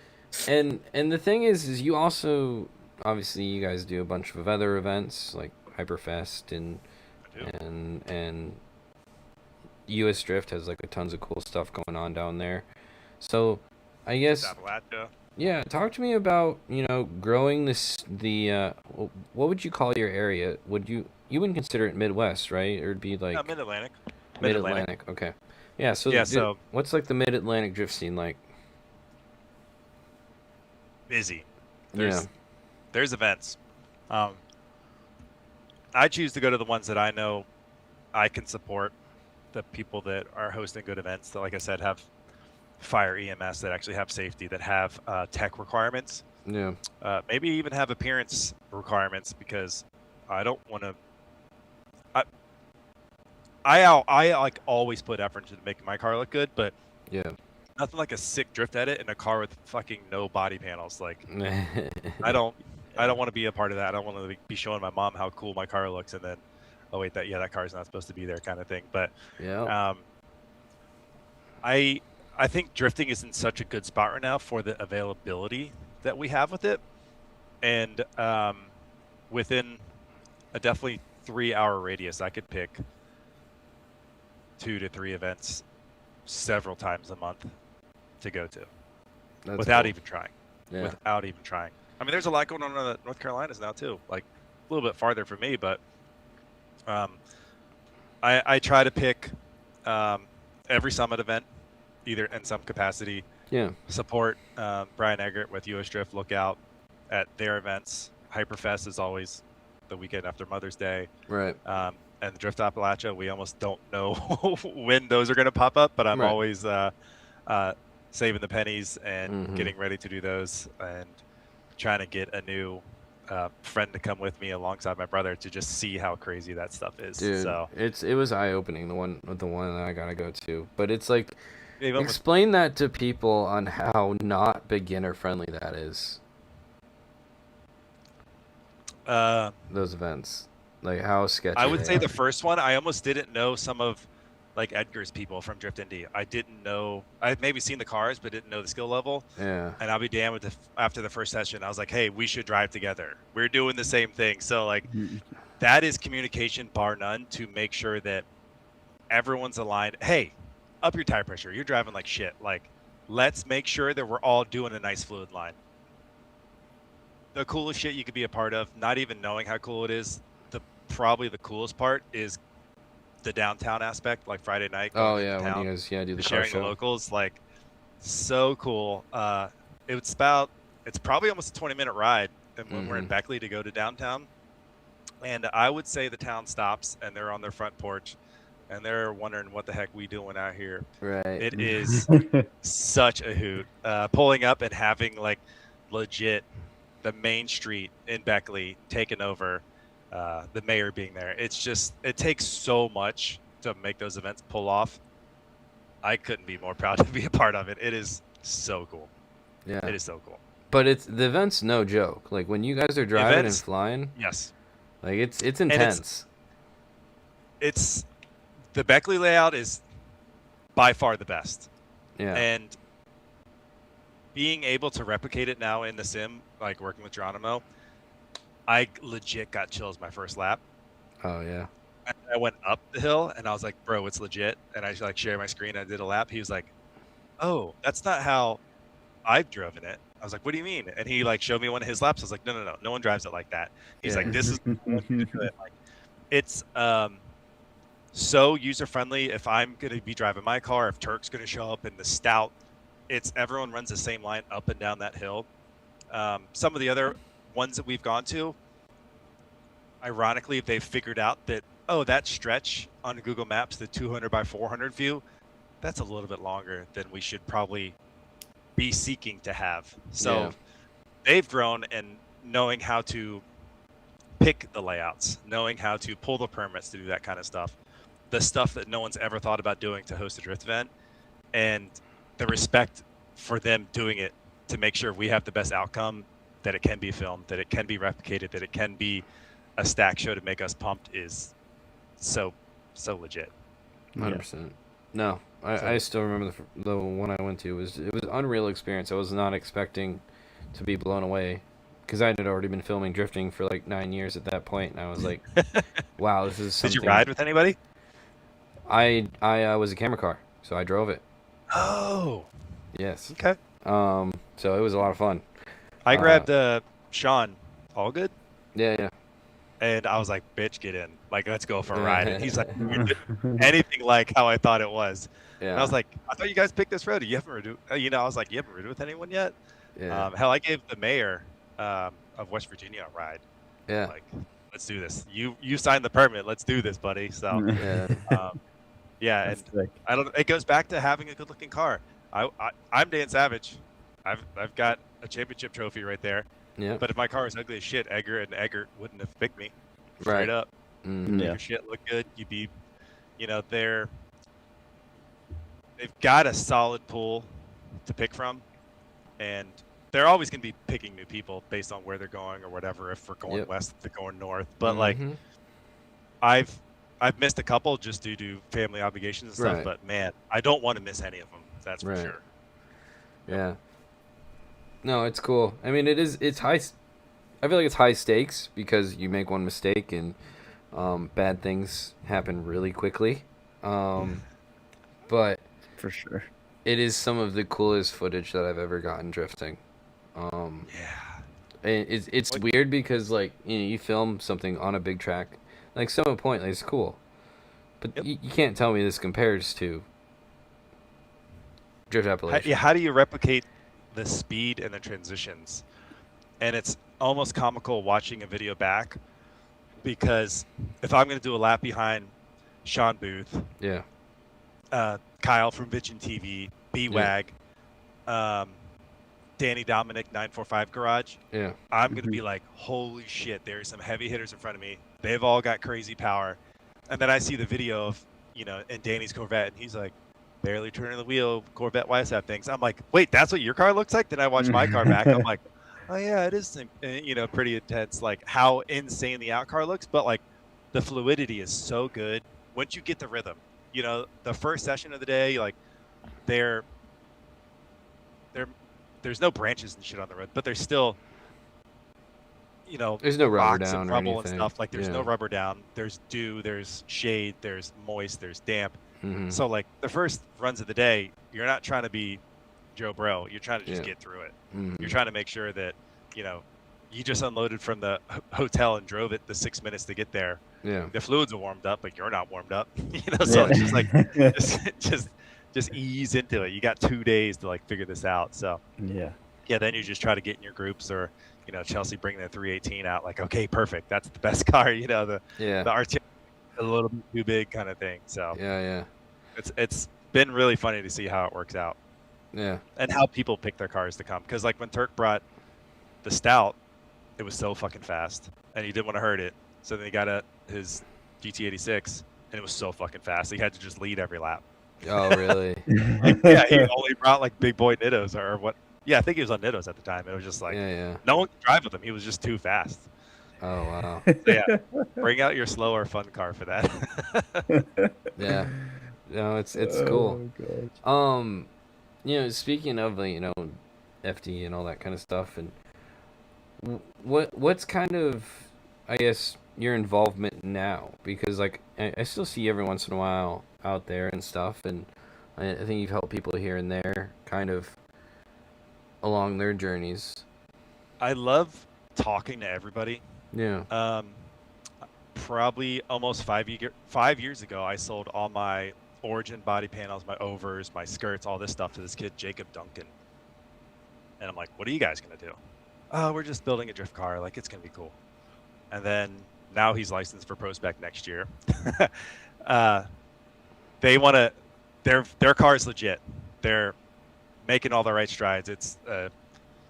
and the thing is you also obviously you guys do a bunch of other events like Hyperfest and US Drift has like a tons of cool stuff going on down there. So, I guess Appalachia. yeah, talk to me about growing what would you call your area? You wouldn't consider it Midwest, right? Or it'd be like Mid-Atlantic. Mid-Atlantic. Okay. Yeah. So Yeah, so- what's like the Mid-Atlantic drift scene like? Busy. Yeah. There's events. I choose to go to the ones that I know I can support. The people that are hosting good events that, like I said, have fire EMS, that actually have safety, that have tech requirements, Yeah. maybe even have appearance requirements, because I don't want to. I like always put effort into making my car look good, but Yeah. nothing like a sick drift edit in a car with fucking no body panels. Like, I don't want to be a part of that. I don't want to be showing my mom how cool my car looks, and then, oh wait, that car's not supposed to be there, kind of thing. But Yeah. I think drifting is in such a good spot right now for the availability that we have with it, and within a definitely 3-hour radius, I could pick 2 to 3 events several times a month to go to That's without cool. even trying. Yeah. Without even trying. I mean, there's a lot going on in the North Carolinas now too, like a little bit farther for me, but I try to pick every summit event, either in some capacity. Yeah. Support Brian Eggert with US Drift. Look out at their events. Hyperfest is always the weekend after Mother's Day. Right. And the Drift Appalachia, we almost don't know when those are going to pop up, but I'm Right. always saving the pennies and Mhm. getting ready to do those, and trying to get a new friend to come with me alongside my brother to just see how crazy that stuff is. Dude, So it was eye opening the one that I gotta go to, but it's like even with- explain that to people on how not beginner friendly that is. Those events, like how sketchy I would they say the are. first one, I almost didn't know some of like Edgar's people from Drift Indy. I didn't know. I had maybe seen the cars, but didn't know the skill level. Yeah. And I'll be damned with after the first session, I was like, "Hey, we should drive together. We're doing the same thing." So like, that is communication bar none to make sure that everyone's aligned. Hey, up your tire pressure. You're driving like shit. Like, let's make sure that we're all doing a nice fluid line. The coolest shit you could be a part of, not even knowing how cool it is. Probably the coolest part is the downtown aspect, like Friday night. Oh Going yeah, into when town, you guys do the car sharing the show. locals, like so cool. It's probably almost a 20-minute ride, and when we're in Beckley to go to downtown, and I would say the town stops and they're on their front porch, and they're wondering what the heck we doing out here. Right. It is such a hoot. Pulling up and having like legit the main street in Beckley taken over. The mayor being there. It's just, it takes so much to make those events pull off. I couldn't be more proud to be a part of it. It is so cool. Yeah. It is so cool. But the event's no joke. Like when you guys are driving and flying, yes, like it's intense. It's the Beckley layout is by far the best. Yeah. And being able to replicate it now in the sim, like working with Geronimo, I legit got chills my first lap. Oh yeah. I went up the hill and I was like, bro, it's legit. And I like shared my screen. I did a lap. He was like, oh, that's not how I've driven it. I was like, what do you mean? And he like showed me one of his laps. I was like, no one drives it like that. He's like, this is like, it's so user friendly. If I'm gonna be driving my car, if Turk's gonna show up in the stout, it's everyone runs the same line up and down that hill. Some of the other ones that we've gone to, ironically, they've figured out that, oh, that stretch on Google Maps, the 200 by 400 view, that's a little bit longer than we should probably be seeking to have. So they've grown in knowing how to pick the layouts, knowing how to pull the permits to do that kind of stuff, the stuff that no one's ever thought about doing to host a drift event, and the respect for them doing it to make sure we have the best outcome, that it can be filmed, that it can be replicated, that it can be a stack show to make us pumped is so legit. 100%. No, I still remember the one I went to. It was an unreal experience. I was not expecting to be blown away because I had already been filming drifting for like 9 years at that point, and I was like, wow, this is something. Did you ride with anybody? I was a camera car, so I drove it. Oh. Yes. Okay. So it was a lot of fun. I grabbed Sean Allgood. Yeah. And I was like, bitch, get in. Like, let's go for a ride. And he's like, anything like how I thought it was. Yeah. And I was like, I thought you guys picked this road. You haven't ridden, I was like, you haven't ridden with anyone yet? Yeah. Hell, I gave the mayor of West Virginia a ride. Yeah. Like, let's do this. You signed the permit. Let's do this, buddy. So, yeah. And sick. It goes back to having a good looking car. I'm Dan Savage. I've got a championship trophy right there. Yeah. But if my car was ugly as shit, Edgar and Eggert wouldn't have picked me. Straight up. Your shit look good. You'd be, they've got a solid pool to pick from, and they're always going to be picking new people based on where they're going or whatever. If we're going west, if they're going north. But like, I've missed a couple just due to family obligations and stuff. But man, I don't want to miss any of them. That's for sure. Yeah. No, it's cool. I mean, it's high. I feel like it's high stakes because you make one mistake and bad things happen really quickly. But for sure, it is some of the coolest footage that I've ever gotten drifting. And it's weird because like you film something on a big track, like Summit Point, like it's cool, but you can't tell me this compares to Drift Appalachia. How do you replicate the speed and the transitions? And it's almost comical watching a video back, because if I'm going to do a lap behind Sean Booth, Kyle from Vision TV, B-Wag, Danny Dominic 945 Garage, I'm going to be like, holy shit, there's some heavy hitters in front of me. They've all got crazy power. And then I see the video of, in Danny's Corvette, and he's like, barely turning the wheel, Corvette YSF things. I'm like, wait, that's what your car looks like? Then I watch my car back. I'm like, Oh yeah, it is pretty intense. Like how insane the out car looks, but like the fluidity is so good once you get the rhythm. The first session of the day, like they're there there's no branches and shit on the road, but there's still There's no rubber rocks and down or rubble and anything. stuff. Like there's no rubber down. There's dew, there's shade, there's moist, there's damp. Mm-hmm. So like the first runs of the day, you're not trying to be Joe Bro. You're trying to just get through it. Mm-hmm. You're trying to make sure that you just unloaded from the hotel and drove it the 6 minutes to get there. Yeah. The fluids are warmed up, but you're not warmed up. So it's just like just ease into it. You got 2 days to like figure this out. So yeah, then you just try to get in your groups, or Chelsea bring the 318 out. Like, okay, perfect. That's the best car. The RT a little bit too big kind of thing. So yeah. It's been really funny to see how it works out. Yeah. And how people pick their cars to come. Because like when Turk brought the Stout, it was so fucking fast, and he didn't want to hurt it. So then he got his GT86, and it was so fucking fast. He had to just lead every lap. Oh, really? Yeah, he only brought like big boy Nittos or what? Yeah, I think he was on Nittos at the time. It was just like no one could drive with him. He was just too fast. Oh wow. So, yeah, bring out your slower, fun car for that. Yeah. No, it's cool. Speaking of FD and all that kind of stuff, and what's kind of, I guess, your involvement now? Because like I still see every once in a while out there and stuff, and I think you've helped people here and there kind of along their journeys. I love talking to everybody. Yeah. Probably almost 5 years ago, I sold all my Origin body panels, my overs, my skirts, all this stuff to this kid, Jacob Duncan. And I'm like, what are you guys going to do? Oh, we're just building a drift car. Like, it's going to be cool. And then now he's licensed for Pro Spec next year. They want to, their car is legit. They're making all the right strides. It's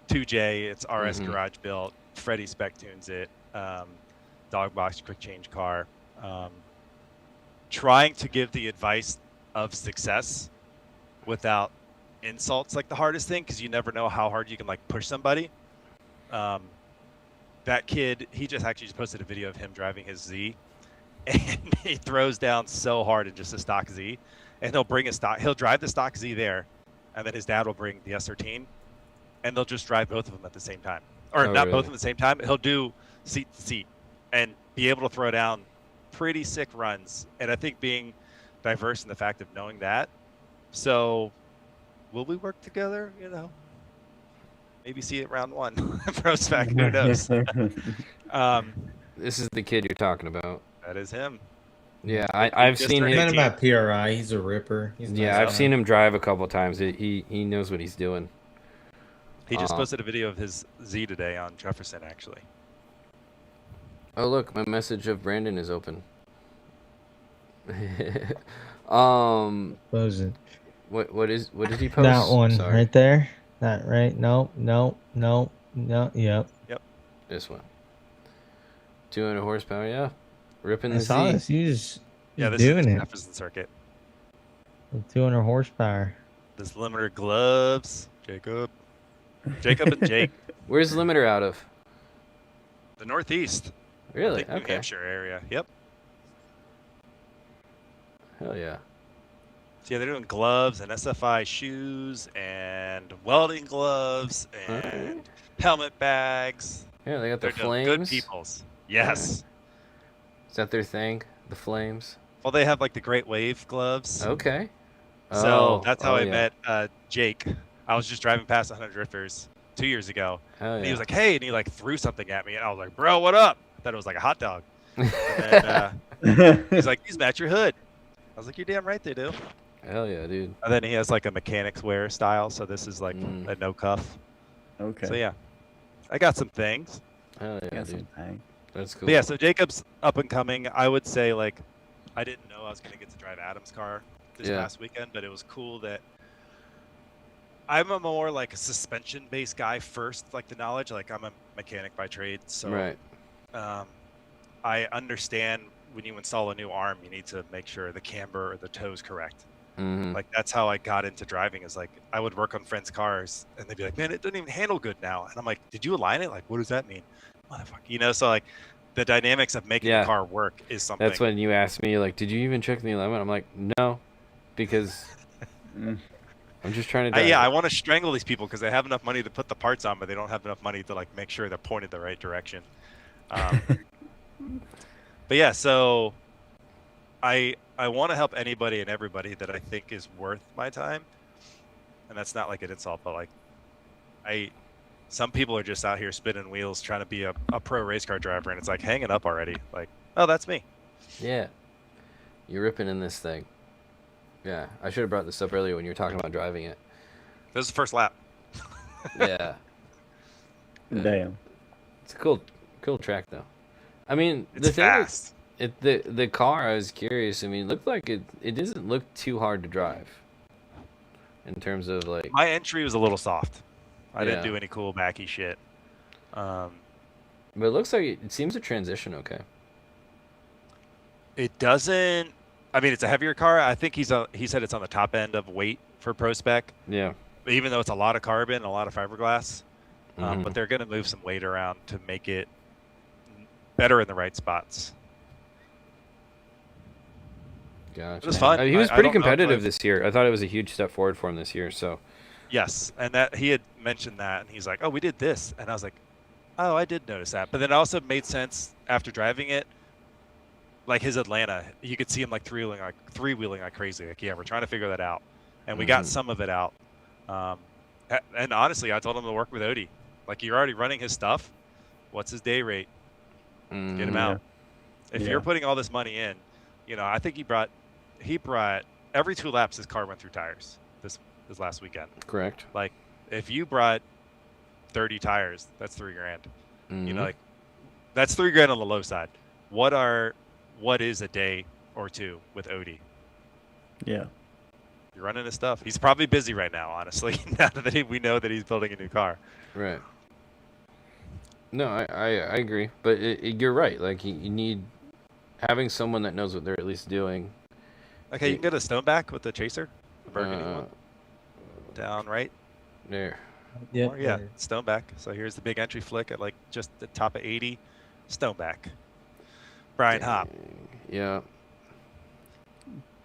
2J, it's RS garage built. Freddie spec tunes it. Dog box, quick change car. Trying to give the advice of success without insults, like the hardest thing, because you never know how hard you can like push somebody. That kid, he just posted a video of him driving his Z, and he throws down so hard in just a stock Z, and he'll drive the stock Z there, and then his dad will bring the S13, and they'll just drive both of them at the same time, or not both at the same time. He'll do seat to seat and be able to throw down pretty sick runs. And I think being diverse in the fact of knowing that. So will we work together? Maybe see it round one. Pro Spec, who knows? This is the kid you're talking about. That is him. Yeah, I've seen him. I met him at PRI. He's a ripper. I've seen him drive a couple times. He knows what he's doing. He just posted a video of his Z today on Jefferson, actually. Oh look, my message of Brandon is open. Close it. What did he post? That one. Sorry. Right there. That right? No. Yep. This one. 200 horsepower. Yeah. Ripping I the saw Z. this. You just This doing is it. Jefferson circuit. With 200 horsepower. This limiter gloves, Jacob and Jake. Where's limiter out of? The Northeast. Really? I think New Hampshire area. Yep. Hell yeah. So yeah, they're doing gloves and SFI shoes and welding gloves and helmet bags. Yeah, they got the They're flames. good peoples. Yes. Is that their thing? The flames? Well, they have like the Great Wave gloves. Okay. So that's how I met Jake. I was just driving past 100 Drifters 2 years ago. Oh, and he was like, hey, and he like threw something at me. And I was like, bro, what up? I thought it was like a hot dog. And then, he's like, these match your hood. I was like, you're damn right they do. Hell yeah, dude. And then he has like a mechanics wear style. So this is like a no cuff. Okay. So yeah, I got some things. Hell yeah, Got dude. some tang. That's cool. But yeah, so Jacob's up and coming. I would say like, I didn't know I was going to get to drive Adam's car this past weekend, but it was cool that I'm a more like a suspension based guy first, like the knowledge, like I'm a mechanic by trade. So Right. I understand when you install a new arm, you need to make sure the camber or the toe is correct. Mm-hmm. Like that's how I got into driving. Is like I would work on friends' cars, and they'd be like, "Man, it doesn't even handle good now." And I'm like, "Did you align it? Like, what does that mean, motherfucker?" You know, so like the dynamics of making a Yeah. car work is That's something. when you asked me, like, did you even check the alignment? I'm like, no, because Mm. I'm just trying to drive. Yeah, I it. want to strangle these people because they have enough money to put the parts on, but they don't have enough money to like make sure they're pointed the right direction. Um, but yeah, so I want to help anybody and everybody that I think is worth my time, and that's not like an insult, but like I some people are just out here spinning wheels trying to be a pro race car driver, and it's like hang it up already. Like, oh, that's me. Yeah. You're ripping in this thing. Yeah. I should have brought this up earlier when you were talking about driving it. This is the first lap. Yeah. Damn. It's a cool track though. I mean, It's the thing fast. is, the car. I was curious. I mean, it looked like it doesn't look too hard to drive. In terms of like, My entry was a little soft. I didn't Yeah. do any cool backy shit. but it looks like it seems to transition okay. It doesn't. I mean, it's a heavier car. I think he said it's on the top end of weight for pro spec. Yeah. Even though it's a lot of carbon and a lot of fiberglass, Mhm. but they're going to move some weight around to make it better in the right spots. Gotcha. It was fun. He was I pretty don't know if competitive I've- this year. I thought it was a huge step forward for him this year. So Yes, and that he had mentioned that, and he's like, "Oh, we did this," and I was like, "Oh, I did notice that." But then it also made sense after driving it. Like his Atlanta, you could see him like three-wheeling like crazy. Like, yeah, we're trying to figure that out, and we got Mhm. some of it out. And honestly, I told him to work with Odie. Like, you're already running his stuff. What's his day rate? Get him Mhm. out. If Yeah. you're putting all this money in, I think he brought every 2 laps his car went through tires this last weekend. Correct. Like, if you brought 30 tires, that's $3,000. Mhm. Like that's $3,000 on the low side. What is a day or two with Odie? Yeah. You're running his stuff. He's probably busy right now, honestly. Now that we know that he's building a new car. Right. No, I agree, but you're right. Like you need having someone that knows what they're at least doing. Okay, you can go to Stoneback with the Chaser, the burgundy Uh, one, down right. There. Yep. Or, yeah, Stoneback. So here's the big entry flick at like just the top of 80. Stoneback. Brian Hopp. Yeah.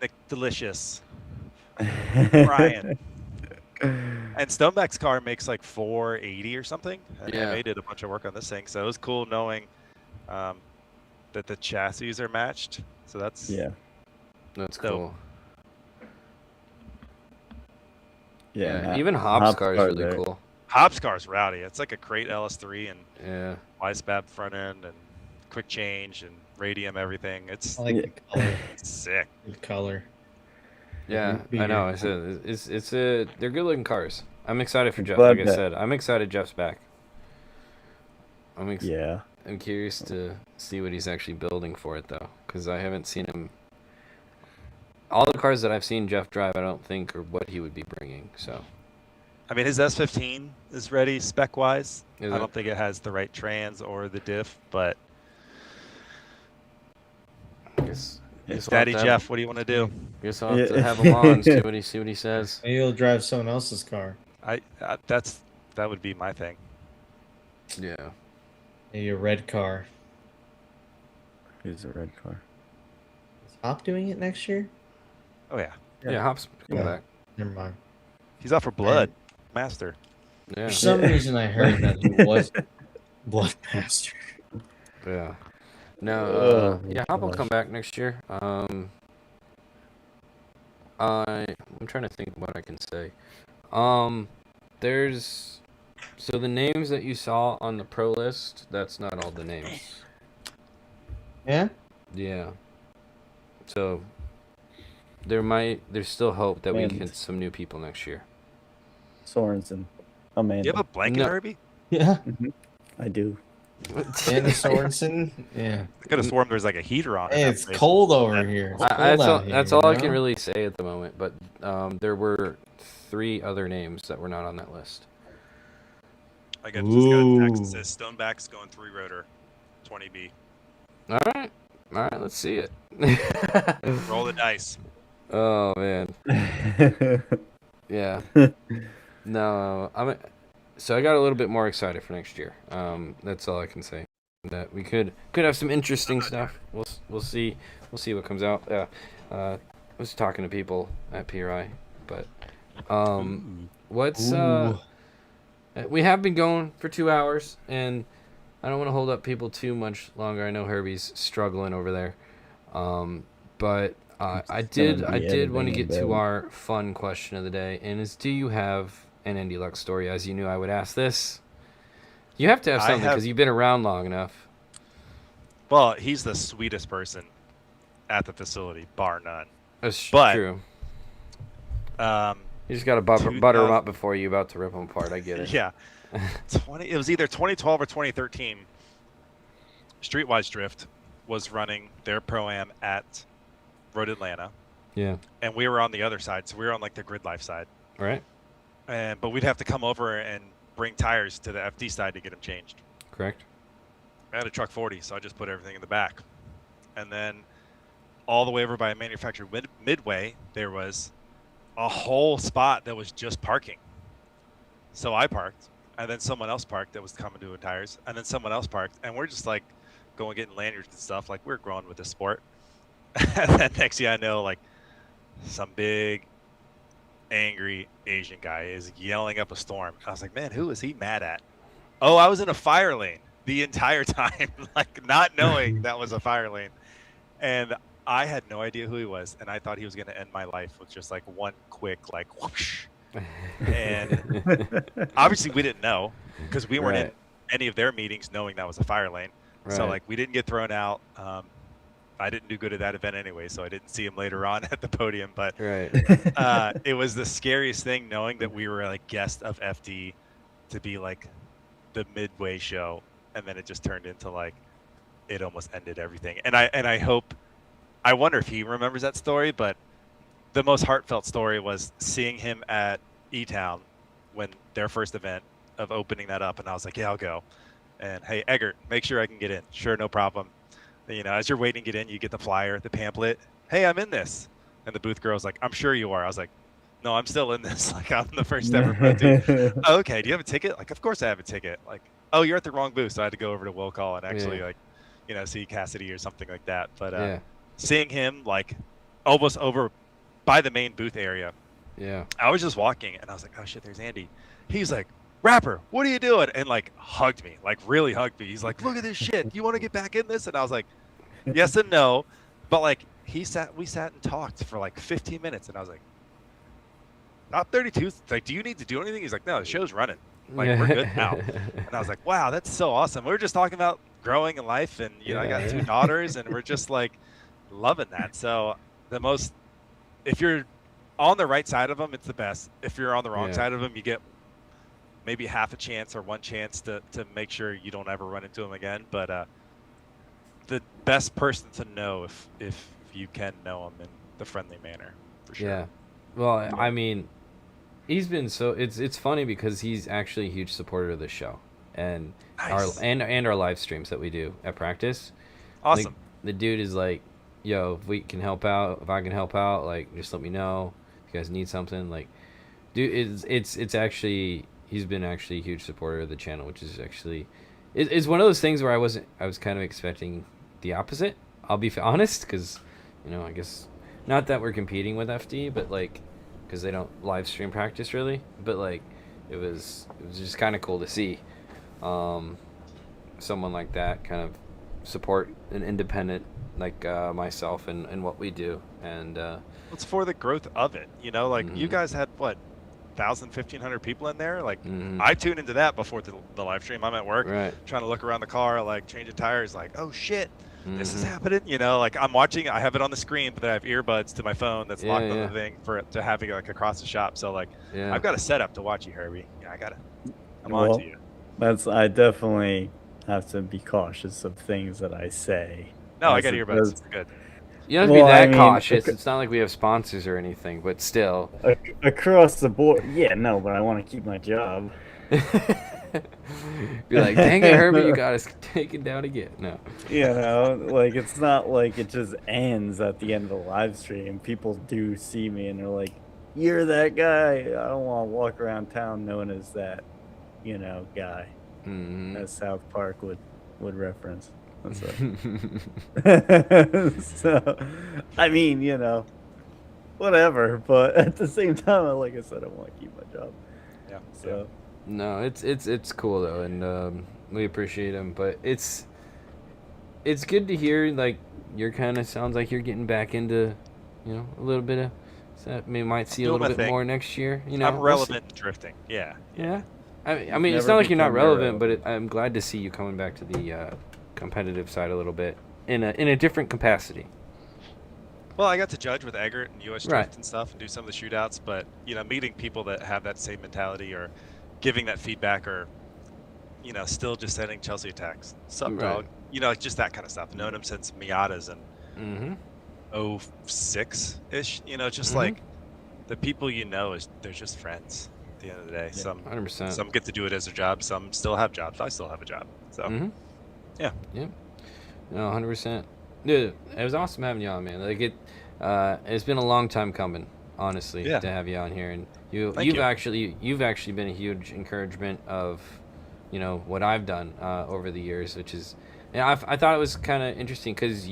Nick Delicious. Brian. And Stoneback's car makes like 480 or something. And Yeah. they did a bunch of work on this thing. So it was cool knowing that the chassis are matched. So that's Yeah. That's So- cool. Yeah. Even Hobbs' car is really cool. Hobbs' car's rowdy. It's like a crate LS3 and Yeah. Wisebab front end and quick change and radium everything. It's I like the color. sick. Good color. Yeah, Be I know. your- I said it's they're good looking cars. I'm excited for Jeff. Glad Like I that- said, I'm excited Jeff's back. Yeah. I'm curious to see what he's actually building for it though, because I haven't seen him. All the cars that I've seen Jeff drive, I don't think are what he would be bringing. So I mean, his S15 is ready spec-wise. Is I it? don't think it has the right trans or the diff, but I guess we'll have Daddy to have- Jeff, what do you want to do? Guess I'll have to Yeah. have him on, see what he says. Maybe you'll drive someone else's car. That would be my thing. Yeah. Maybe a red car. Here's a red car. Is Hop doing it next year? Oh yeah, Yeah, Hops come Yeah. back. Never mind. he's out for blood, master. Yeah. For some reason, I heard that he was Bloodmaster. Yeah. No, Oh, yeah, Hop will gosh. come back next year. I'm trying to think what I can say. There's so the names that you saw on the pro list, that's not all the names. Yeah? Yeah. So there's still hope that we And- can get some new people next year. Sorensen. Amanda. You have a blanket, No. Herbie? Yeah. I do. Anna Sorensen? Yeah. I could have sworn there's like a heater on. in Hey, that it's place. cold over here. It's cold out here, That's all I you can know? really say at the moment. But there were 3 other names that were not on that list. I just got a text Ooh. that says Stoneback's going 3-rotor, 20B. All right, let's see it. Roll the dice. Oh man. Yeah. No, so I got a little bit more excited for next year. That's all I can say. That we could have some interesting stuff. We'll see what comes out. Yeah. I was talking to people at PRI, but what's Ooh. we have been going for 2 hours, and I don't want to hold up people too much longer. I know Herbie's struggling over there, but I did want to get to our fun question of the day, and is, do you have an Indy Luck story? As you knew I would ask this. You have to have something because you've been around long enough. Well, he's the sweetest person at the facility, bar none. That's true. You just got to butter them up before you're about to rip them apart. I get it. Yeah. It was either 2012 or 2013. Streetwise Drift was running their Pro-Am at Road Atlanta. Yeah. And we were on the other side, so we were on like the Grid Life side. Right. But we'd have to come over and bring tires to the FD side to get them changed. Correct. I had a truck 40, so I just put everything in the back. And then all the way over by manufacturer Midway, there was a whole spot that was just parking. So I parked, and then someone else parked that was coming doing tires, and then someone else parked, and we're just like going getting lanyards and stuff. Like, we're growing with the sport. And then next thing I know, like, some big, angry Asian guy is yelling up a storm. I was like, man, who is he mad at? Oh, I was in a fire lane the entire time, like not knowing that was a fire lane. And I had no idea who he was, and I thought he was going to end my life with just like one quick like whoosh. And obviously we didn't know because we weren't in any of their meetings knowing that was a fire lane. Right. So like we didn't get thrown out. I didn't do good at that event anyway, so I didn't see him later on at the podium. But it was the scariest thing knowing that we were like guest of FD to be like the midway show, and then it just turned into like it almost ended everything. And I wonder if he remembers that story, but the most heartfelt story was seeing him at E-Town when their first event of opening that up, and I was like, yeah, I'll go. And hey, Eggert, make sure I can get in. Sure, no problem. You know, as you're waiting to get in, you get the flyer, the pamphlet. Hey, I'm in this. And the booth girl's like, I'm sure you are. I was like, no, I'm still in this. Like, I'm the first ever pro team. Oh, okay, do you have a ticket? Like, of course I have a ticket. Like, oh, you're at the wrong booth. So I had to go over to Will Call and actually, like, you know, see Cassidy or something like that. But seeing him, like, almost over by the main booth area. Yeah. I was just walking, and I was like, oh, shit, there's Andy. He's like, Rapper, what are you doing? And like hugged me, like really hugged me. He's like, look at this shit. You want to get back in this? And I was like, yes and no. But like we sat and talked for like 15 minutes, and I was like, not 32. Like, do you need to do anything? He's like, no, the show's running. Like, we're good now. And I was like, wow, that's so awesome. We were just talking about growing in life, and you know, I got 2 daughters, and we're just like loving that. So if you're on the right side of them, it's the best. If you're on the wrong side of them, you get maybe half a chance or one chance to make sure you don't ever run into him again. But the best person to know if you can know him in the friendly manner, for sure. Yeah. Well, I mean, he's been so it's funny because he's actually a huge supporter of the show and nice. our live streams that we do at practice. Awesome. Like, the dude is like, yo, if I can help out, like, just let me know. If you guys need something, like, dude, it's actually. He's been actually a huge supporter of the channel, which is actually it's one of those things where I was kind of expecting the opposite. I'll be honest, because you know, I guess not that we're competing with FD, but like because they don't live stream practice really, but like it was just kind of cool to see someone like that kind of support an independent like myself and what we do, and it's for the growth of it, you know. Like you guys had what 1,000, 1,500 people in there. Like I tuned into that before the live stream. I'm at work trying to look around the car, like changing tires, like, oh shit, this is happening, you know. Like I'm watching, I have it on the screen, but I have earbuds to my phone that's locked on the thing to have it like across the shop. So like I've got a setup to watch you, Herbie. Yeah, I'm on to you. I definitely have to be cautious of things that I say. No, I got earbuds. It's good. You don't have to be that cautious. It's not like we have sponsors or anything, but still. Across the board, yeah, no, but I want to keep my job. Be like, dang it, Herbie, you got us taken down again. No. Like it's not like it just ends at the end of the live stream. People do see me and they're like, "You're that guy." I don't want to walk around town known as that, guy. Mm-hmm. As South Park would reference. That's it. So, I mean, whatever. But at the same time, like I said, I want to keep my job. Yeah. So. No, it's cool though, and we appreciate him. But it's good to hear, like, you're kind of sounds like you're getting back into, a little bit of. So we might see a Doing little my bit thing. more next year. I'm we'll see. relevant in drifting. Yeah. Yeah. I mean, it's Never not like you're not become relevant, irrelevant. but I'm glad to see you coming back to the competitive side a little bit in a different capacity. Well, I got to judge with Eggert and US Drift Right. and stuff and do some of the shootouts, but meeting people that have that same mentality or giving that feedback or still just sending Chelsea attacks. Sup, Right. dog? Just that kind of stuff. Known him since Miatas and Mm-hmm. 06-ish. Just Mhm. like the people they're just friends at the end of the day. Yeah. 100%. Some get to do it as their job. Some still have jobs. I still have a job. So Mm-hmm. yeah. Yep. No, 100%. Dude, it was awesome having you on, man. Like it's been a long time coming, honestly, Yeah. to have you on here, and Thank you've you. actually been a huge encouragement of, what I've done over the years, which is, I thought it was kind of interesting because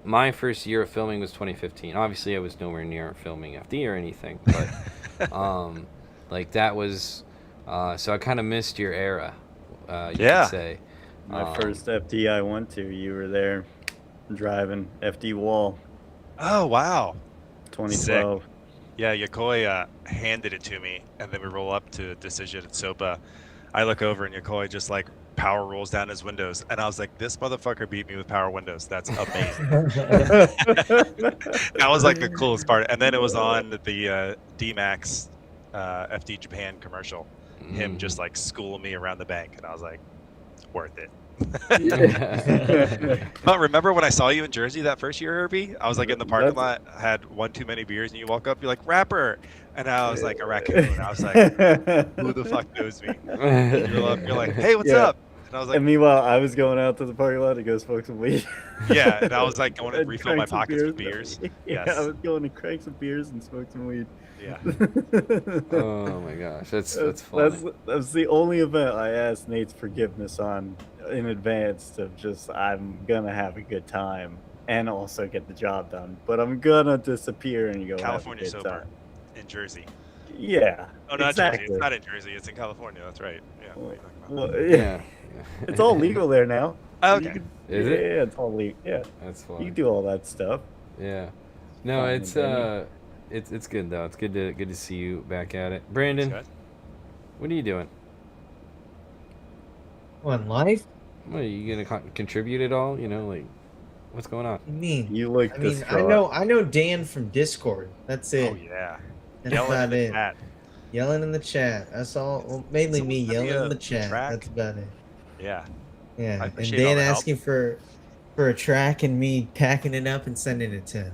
my first year of filming was 2015. Obviously, I was nowhere near filming FD or anything, but like that was, so I kind of missed your era. You Yeah. could say. My first FD I went to, you were there driving FD Wall, Oh wow. 2012. Yeah, Yokoi handed it to me, and then we roll up to Decision at SOPA. I look over, and Yokoi just like power rolls down his windows, and I was like, "This motherfucker beat me with power windows. That's amazing." That was like the coolest part. And then it was on the D-Max FD Japan commercial. Him just like schooling me around the bank, and I was like, "Worth it." But remember when I saw you in Jersey that first year, Herbie? I was like in the parking lot, had one too many beers, and you walk up, you're like, "Rapper," and I was like, "A raccoon." I was like, "Who the fuck knows me?" You're like, "Hey, what's Yeah. up?" And I was like, And meanwhile, I was going out to the parking lot to go smoke some weed. "Yeah," and I was like going to And refill my crank some pockets with beers. Yeah, Yes. I was going to crank some beers and smoke some weed. Yeah. Oh my gosh, that's funny. That's the only event I asked Nate's forgiveness on in advance of just I'm gonna have a good time and also get the job done, but I'm gonna disappear and go California have a good sober time. in Jersey. Yeah. Oh, not exactly. Jersey. It's not in Jersey. It's in California. That's right. Yeah. What are you talking about? Well, Yeah. It's all legal there now. Oh, You okay. can- Is it? Yeah, it's all legal. Yeah, That's you funny. can do all that stuff. Yeah. No, Fine, it's Danny. it's good though. It's good to see you back at it. Thanks, Brandon, guys. what are you doing? What, life? What, are you gonna contribute at all? Like, what's going on? What do you mean? You look I mean, distraught. I know Dan from Discord. That's it. Oh yeah. That's Yelling in about the it. chat. Yelling in the chat. That's all. Well, mainly me Someone send me yelling in a the chat. track? That's about it. Yeah. Yeah. I And appreciate all Dan the help. asking for a track and me packing it up and sending it to him.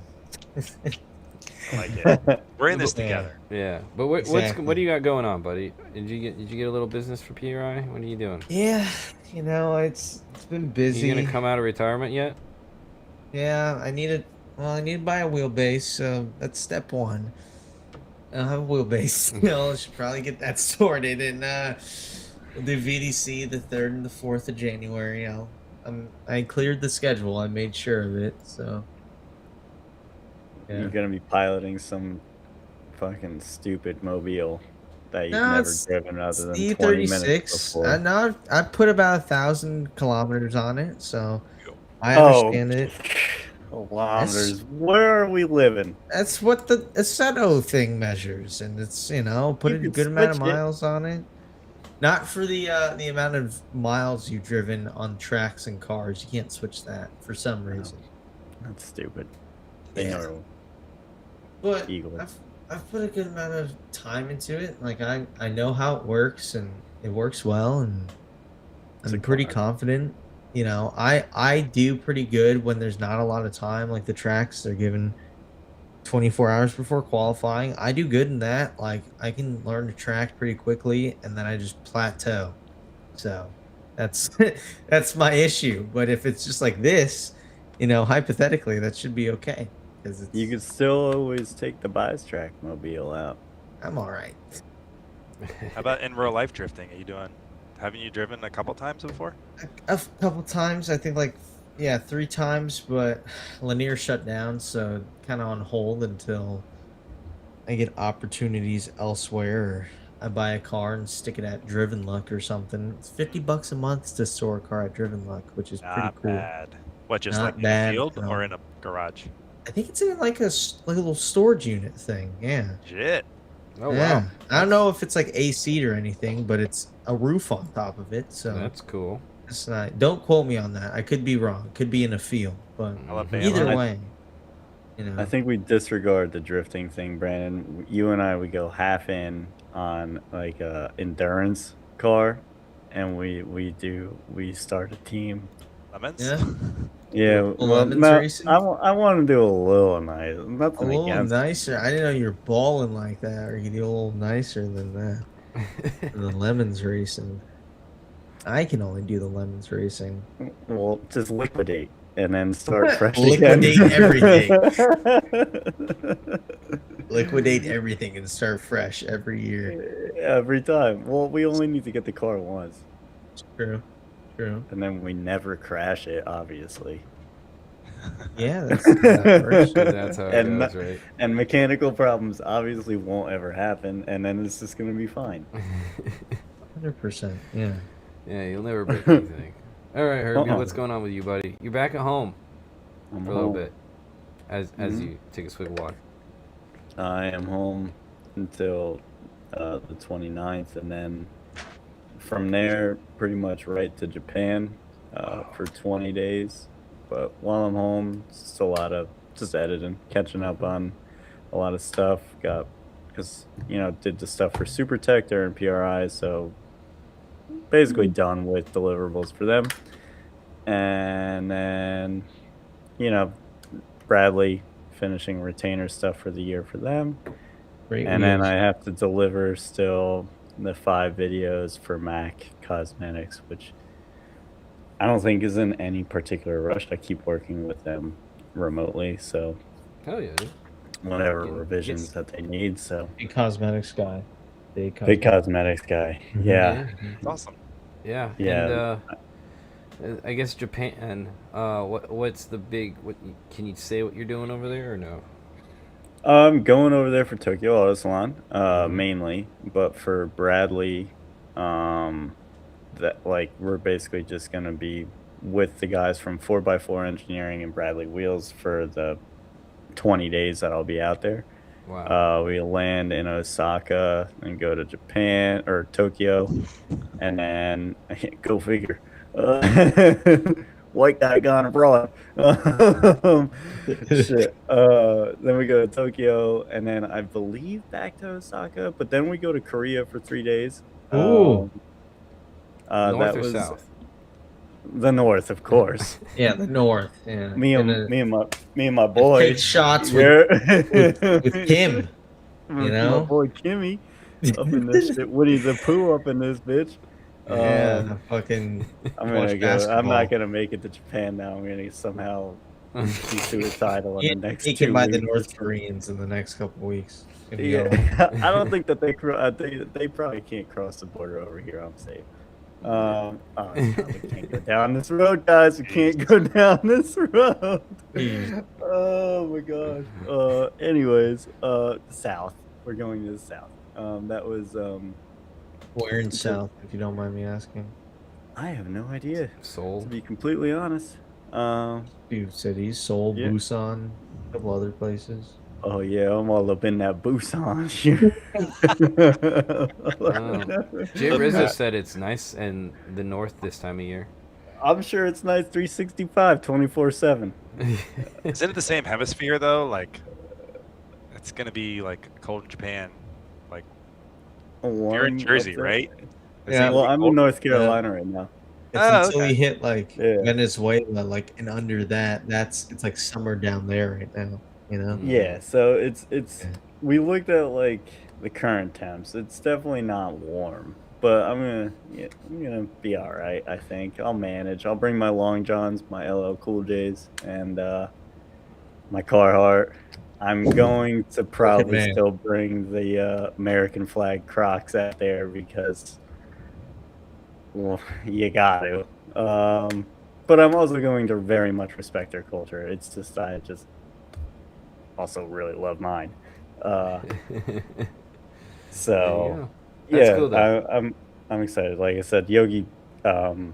I like it. We're in this Yeah. together. Yeah, but what Exactly. do you got going on, buddy? Did you get a little business for PRI? What are you doing? Yeah, it's been busy. You gonna come out of retirement yet? Yeah, I need to buy a wheelbase, so that's step one. I don't have a wheelbase. I should probably get that sorted. And we'll do VDC the 3rd and the 4th of January. I cleared the schedule. I made sure of it. So yeah. You're gonna be piloting some fucking stupid mobile that you've No, never it's driven other than E 20 minutes 36. before. No, I put about 1,000 kilometers on it, so I Oh. understand it. Kilometers. Where are we living? That's what the Assetto thing measures, and it's put You a could good amount of switch it. miles on it. Not for the amount of miles you've driven on tracks and cars. You can't switch that for some reason. That's stupid. They Yeah. know. But Eagle. I've put a good amount of time into it. Like I know how it works, and it works well, and It's I'm a pretty car. confident. I do pretty good when there's not a lot of time. Like the tracks, they're given 24 hours before qualifying. I do good in that. Like I can learn to track pretty quickly, and then I just plateau. So that's that's my issue. But if it's just like this, hypothetically, that should be okay because You could still always take the Bias Track mobile out. I'm all right. How about in real life drifting? Are you doing? Haven't you driven a couple times before? A couple times, I think, like, yeah, 3 times, but Lanier shut down, so kind of on hold until I get opportunities elsewhere, or I buy a car and stick it at Driven Luck or something. It's $50 a month to store a car at Driven Luck, which is pretty Not cool. bad. What, just Not like bad in a field at or all. in a garage? I think it's in like like a little storage unit thing. Yeah. Shit. Oh Yeah. wow. I don't know if it's like AC or anything, but it's a roof on top of it, so That's cool. it's not. Don't quote me on that. I could be wrong. Could be in a field, but Alabama. either I- way, I think we disregard the drifting thing, Brandon. You and I, we go half in on like a endurance car, and we start a team. Lemons? Yeah. Yeah, Little well, lemons no, racing? I want to do a little nice, A nothing little against. nicer. I didn't know you were balling like that, or you do a little nicer than that. The lemons racing. I can only do the lemons racing. Well, just liquidate and then start fresh Liquidate again. everything. Liquidate everything and start fresh every year. Every time. Well, we only need to get the car once, True. True. and then we never crash it, obviously. Yeah, that's how that works. That's how it And goes, right? And mechanical problems obviously won't ever happen, and then it's just gonna be fine. 100%. Yeah. Yeah, you'll never break anything. All right, Herbie, Uh-uh. what's going on with you, buddy? You're back at home I'm for a little home. bit, as Mhm. you take a swig of water. I am home until the 29th, and then from there, pretty much right to Japan for 20 days. But while I'm home, it's just a lot of just editing, catching up on a lot of stuff. Because, did the stuff for Super Tech during PRI, so basically done with deliverables for them. And then, Bradley finishing retainer stuff for the year for them. Great. And then I have to deliver still the 5 videos for Mac Cosmetics, which I don't think is in any particular rush. I keep working with them remotely, so Hell yeah, dude. whatever Getting- revisions that they need. So Big cosmetics guy. big cosmetics guy, Mhm. yeah. It's awesome. Yeah. Yeah. And I guess Japan. What's the big? Can you say what you're doing over there or no? I'm going over there for Tokyo Auto Salon, Mhm. mainly, but for Bradley, that we're basically just gonna be with the guys from 4x4 Engineering and Bradley Wheels for the 20 days that I'll be out there. Wow. We land in Osaka and go to Japan or Tokyo, and then go figure. White guy gone abroad. Shit. Then we go to Tokyo, and then I believe back to Osaka, but then we go to Korea for 3 days. Ooh. North that or was south? the north, of course. Yeah, the north. Yeah. me and my Boy, boy. take shots with with Kim. My know? boy Kimmy up in this shit. Woody the Pooh up in this bitch. Yeah, fucking. I'm watch gonna go. I'm basketball. not gonna make it to Japan now. I'm gonna somehow be suicidal in the next Taken 2 by the weeks. North Koreans in the next couple weeks. It's gonna be Yeah, over. I don't think that they probably can't cross the border over here. I'm safe. Oh, no, we can't go down this road, guys. We can't go down this road. Oh my gosh. Anyways, south. We're going to the south. That was Where in South, if you don't mind me asking? I have no idea, to Seoul. be completely honest. Few cities, Seoul, Yeah. Busan, a couple other places. Oh yeah, I'm all up in that Busan shit. Jay Rizzo said it's nice in the north this time of year. I'm sure it's nice 365, 24/7. Isn't it the same hemisphere though? Like, it's gonna be like cold in Japan. Like, you're in Jersey, right? Is Yeah, it Well, gonna be I'm in cold? North Carolina right now. It's Oh, until okay. we hit like Yeah. Venezuela, like, and under that, it's like summer down there right now. You know? Yeah, so it's Yeah. we looked at like the current temps. It's definitely not warm, but I'm gonna be all right. I think I'll manage. I'll bring my long johns, my LL Cool J's, and my Carhartt. I'm going to probably man. still bring the American flag Crocs out there because, well, you got to. But I'm also going to very much respect their culture. It's just I just also really love mine. Uh, There you so go. That's cool though. I'm excited. Like I said, Yogi, um,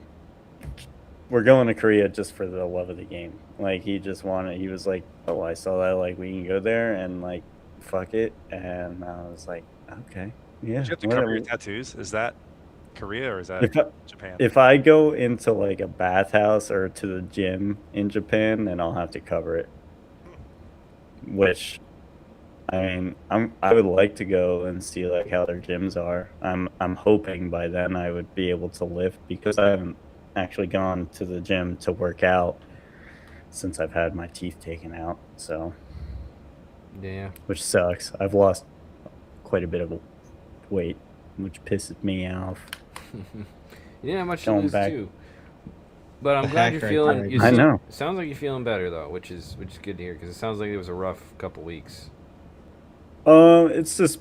we're going to Korea just for the love of the game. Like he just wanted. He was like, "Oh, I saw that. Like we can go there and like fuck it." And I was like, "Okay, yeah." Did you have to cover your tattoos? Is that Korea or is that If I, Japan? if I go into like a bathhouse or to the gym in Japan, then I'll have to cover it. Which, I mean, I would like to go and see like how their gyms are. I'm hoping by then I would be able to lift because I haven't actually gone to the gym to work out since I've had my teeth taken out. So, Yeah. which sucks. I've lost quite a bit of weight, which pisses me off. You didn't have much to Going lose back. too. But I'm A glad hack you're right feeling. there. You I seem- know. Sounds like you're feeling better though, which is good to hear because it sounds like it was a rough couple weeks. It's just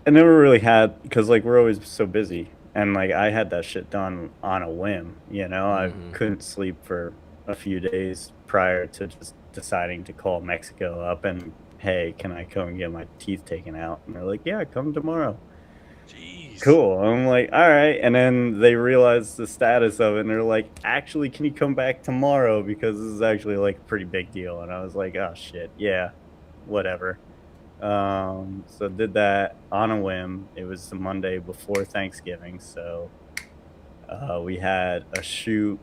I never really had because like we're always so busy, and like I had that shit done on a whim. I Mhm. couldn't sleep for a few days prior to just deciding to call Mexico up and hey, can I come and get my teeth taken out? And they're like, yeah, come tomorrow. Jeez. Cool. I'm like, all right. And then they realize the status of it, and they're like, actually, can you come back tomorrow because this is actually like a pretty big deal? And I was like, oh shit, yeah, whatever. So did that on a whim. It was the Monday before Thanksgiving, so we had a shoot.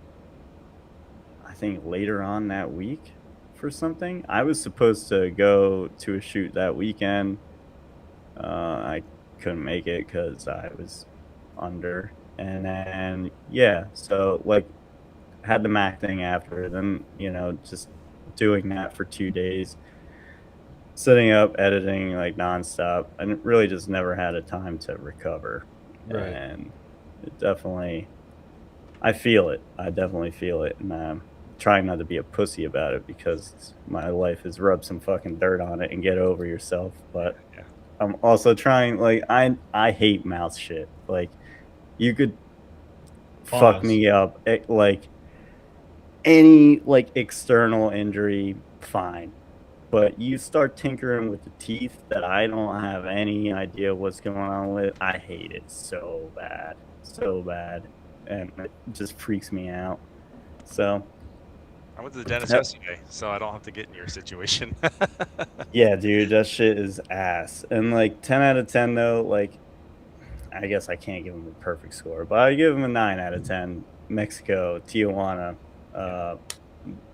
I think later on that week for something. I was supposed to go to a shoot that weekend. I couldn't make it because I was under, and then yeah, so like had the Mac thing after. Then just doing that for 2 days sitting up editing like nonstop and really just never had a time to recover. Right. And it definitely I definitely feel it, and I'm trying not to be a pussy about it because my life has rubbed some fucking dirt on it and get over yourself. But Yeah. I'm also trying, like, I hate mouth shit. Like, you could fuck Pause. me up like any like external injury, fine. But you start tinkering with the teeth that I don't have any idea what's going on with. I hate it so bad, and it just freaks me out. So I went to the dentist Yep. yesterday, so I don't have to get in your situation. yeah, dude, that shit is ass. And like 10 out of 10 though, like I guess I can't give him a perfect score, but I give him a 9 out of 10. Mexico, Tijuana,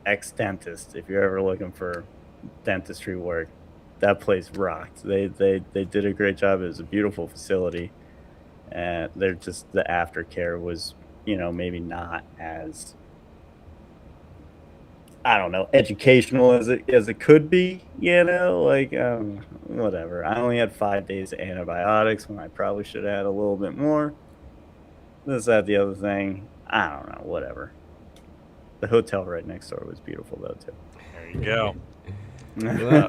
ex dentist. If you're ever looking for dentistry work, that place rocked. They did a great job. It was a beautiful facility, and they're just the aftercare was maybe not as, I don't know, educational as it could be. Like whatever. I only had 5 days of antibiotics when I probably should have had a little bit more. This, that, the other thing. I don't know. Whatever. The hotel right next door was beautiful though too. There you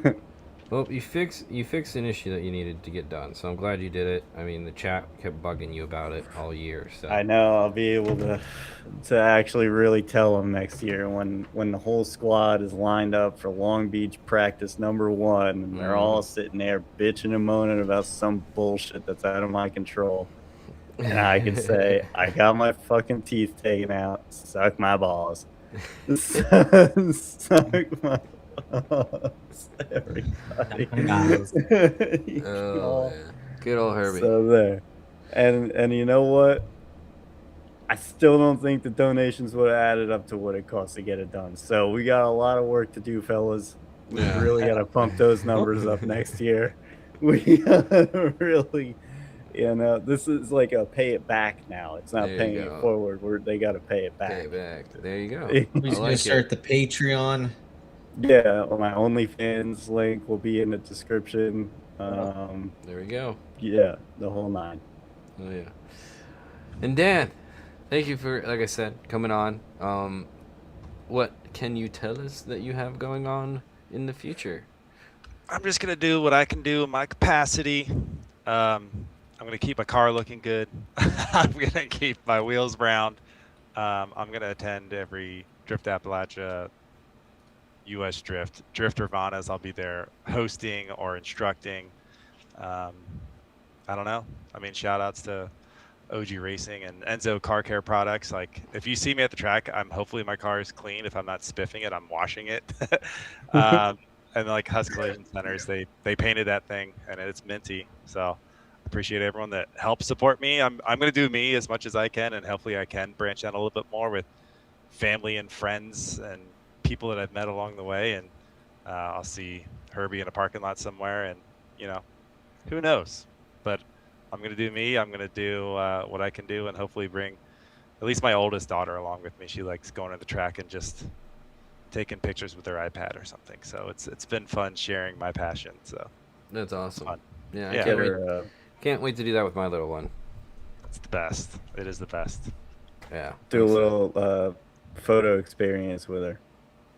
go. Well, you fixed an issue that you needed to get done, so I'm glad you did it. I mean, the chat kept bugging you about it all year, so I know I'll be able to actually really tell them next year when the whole squad is lined up for Long Beach practice #1 and they're all sitting there bitching and moaning about some bullshit that's out of my control. And I can say, I got my fucking teeth taken out. Suck my balls. Suck my balls, everybody. Oh man, good old Herbie. So there. And you know what? I still don't think the donations would have added up to what it costs to get it done. So we got a lot of work to do, fellas. We Yeah. really got to pump those numbers up next year. We gotta really, this is like a pay it back now. It's not There you paying go. it forward. They got to pay it back. Pay it back. There you go. He's I He's gonna like start it. the Patreon. Yeah, my OnlyFans link will be in the description. There we go. Yeah, the whole nine. Oh yeah. And Dan, thank you for, like I said, coming on. What can you tell us that you have going on in the future? I'm just gonna do what I can do in my capacity. I'm gonna keep my car looking good. I'm gonna keep my wheels brown. I'm gonna attend every Drift Appalachia, U.S. Drift Nirvanas. I'll be there hosting or instructing. Um, I don't know. I mean, shout outs to OG Racing and Enzo Car Care Products. Like, if you see me at the track, hopefully my car is clean. If I'm not spiffing it, I'm washing it. And like Husk Collision Centers, they painted that thing and it's minty. So appreciate everyone that helps support me. I'm gonna do me as much as I can, and hopefully I can branch out a little bit more with family and friends and people that I've met along the way. And I'll see Herbie in a parking lot somewhere, and who knows? But I'm going to do me. I'm going to do what I can do, and hopefully bring at least my oldest daughter along with me. She likes going to the track and just taking pictures with her iPad or something. So it's been fun sharing my passion. So That's awesome. fun. Yeah, Yeah. can't wait to do that with my little one. It's the best. It is the best. Yeah. Do a little photo experience with her.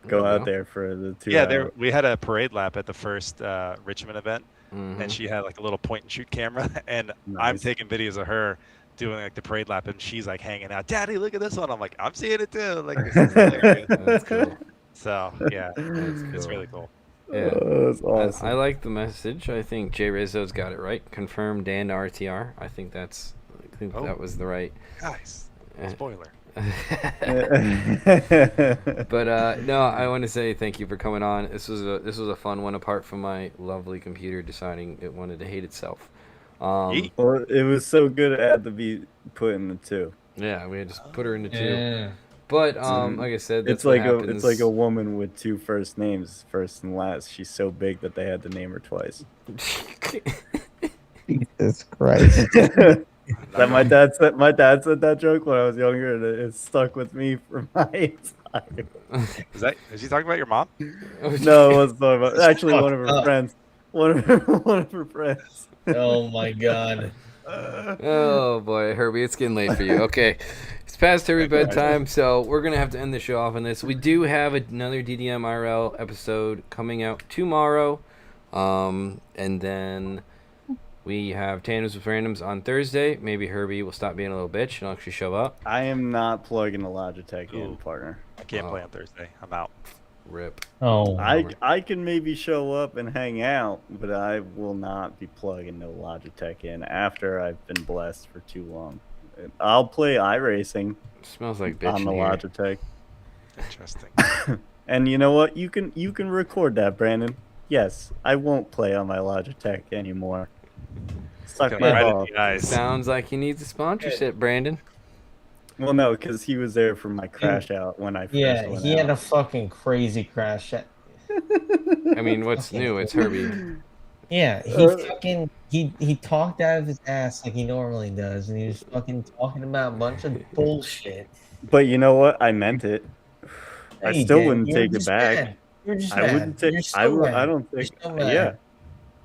Go out there for the 2 hours. We had a parade lap at the first Richmond event, Mhm. and she had like a little point and shoot camera, and I'm Nice. taking videos of her doing like the parade lap, and she's like hanging out. Daddy, look at this one. I'm like, I'm seeing it too. Like, this is hilarious. That's cool. So yeah, That's it's cool. really cool. Yeah. Oh, that's awesome. I like the message. I think Jay Rizzo's got it right. Confirm Dan to RTR. I think that was the right. Guys, spoiler. But no, I want to say thank you for coming on. This was a fun one, apart from my lovely computer deciding it wanted to hate itself. Well, it was so good it had to be put in the 2. Yeah, we had to put her in the 2. Yeah. But like I said, that's It's like what happens. it's like a woman with 2 first names, first and last. She's so big that they had to name her twice. Jesus Christ. My dad said that joke when I was younger, and it stuck with me for my entire. Is he talking about your mom? No, it wasn't talking about. Actually, one of her friends. One of her friends. Oh my god. Oh boy, Herbie, it's getting late for you. Okay, it's past Herbie bedtime, so we're gonna have to end the show off on this. We do have another DDM IRL episode coming out tomorrow, and then we have Tandems with Randoms on Thursday. Maybe Herbie will stop being a little bitch and actually show up. I am not plugging the Logitech in, partner. I can't play on Thursday. I'm out. Rip. Oh. I can maybe show up and hang out, but I will not be plugging no Logitech in after I've been blessed for too long. I'll play iRacing Smells like bitch on the in here. Logitech. Interesting. And you know what? You can record that, Brandon. Yes, I won't play on my Logitech anymore. Suck my Right in balls. the eyes. Sounds like he needs a sponsorship, Brandon. Well, no, because he was there for my crash out when I first Yeah, went he out. had a fucking crazy crash. I mean, what's new? It's Herbie. Yeah, he talked out of his ass like he normally does, and he was fucking talking about a bunch of bullshit. But you know what? I meant it. No, I you still didn't. wouldn't You were take it just back. mad. You're just I mad. wouldn't take. You're I still would. mad. I don't You're think. still mad. Yeah,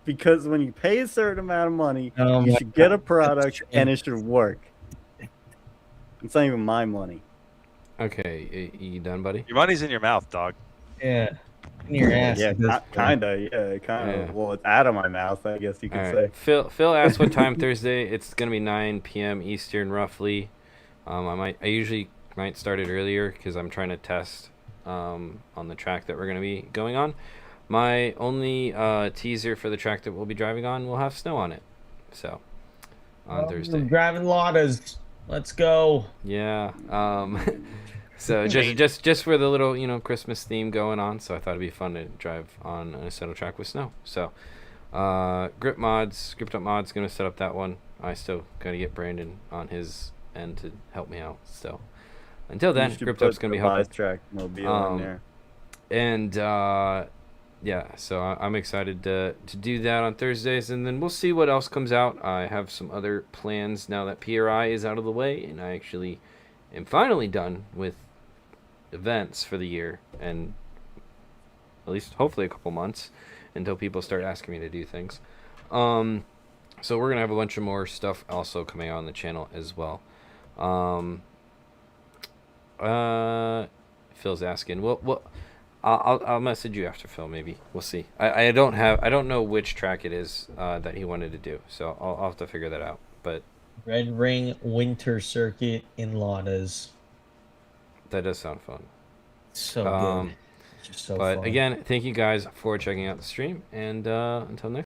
because when you pay a certain amount of money, Oh you my should get a God. product and it should work. It's not even my money. Okay, you done, buddy? Your money's in your mouth, dog. Yeah. In your ass. Yeah, at this point. kinda. Yeah, kinda. Yeah. Well, it's out of my mouth, I guess you could All say. right. Phil asked what time Thursday. It's gonna be 9 p.m. Eastern, roughly. I usually might start it earlier because I'm trying to test on the track that we're gonna be going on. My only teaser for the track that we'll be driving on will have snow on it. So on Thursday. Driving Ladas. Let's go. Yeah. So just for the little Christmas theme going on, so I thought it'd be fun to drive on a settle track with snow. So Grip Up Mods gonna set up that one. I still gotta get Brandon on his end to help me out. So until then, You should Grip put Up's gonna be the helping. Vice track mobile in there. And yeah, so I'm excited to do that on Thursdays, and then we'll see what else comes out. I have some other plans now that PRI is out of the way, and I actually am finally done with events for the year, and at least hopefully a couple months until people start asking me to do things. So we're gonna have a bunch of more stuff also coming out on the channel as well. Um, Phil's asking. Well, I'll message you after, Phil. Maybe we'll see. I don't know which track it is that he wanted to do, so I'll have to figure that out. But Red Ring Winter Circuit in Ladas. that does sound fun. So good. It's just so But fun. again, thank you guys for checking out the stream, and until next.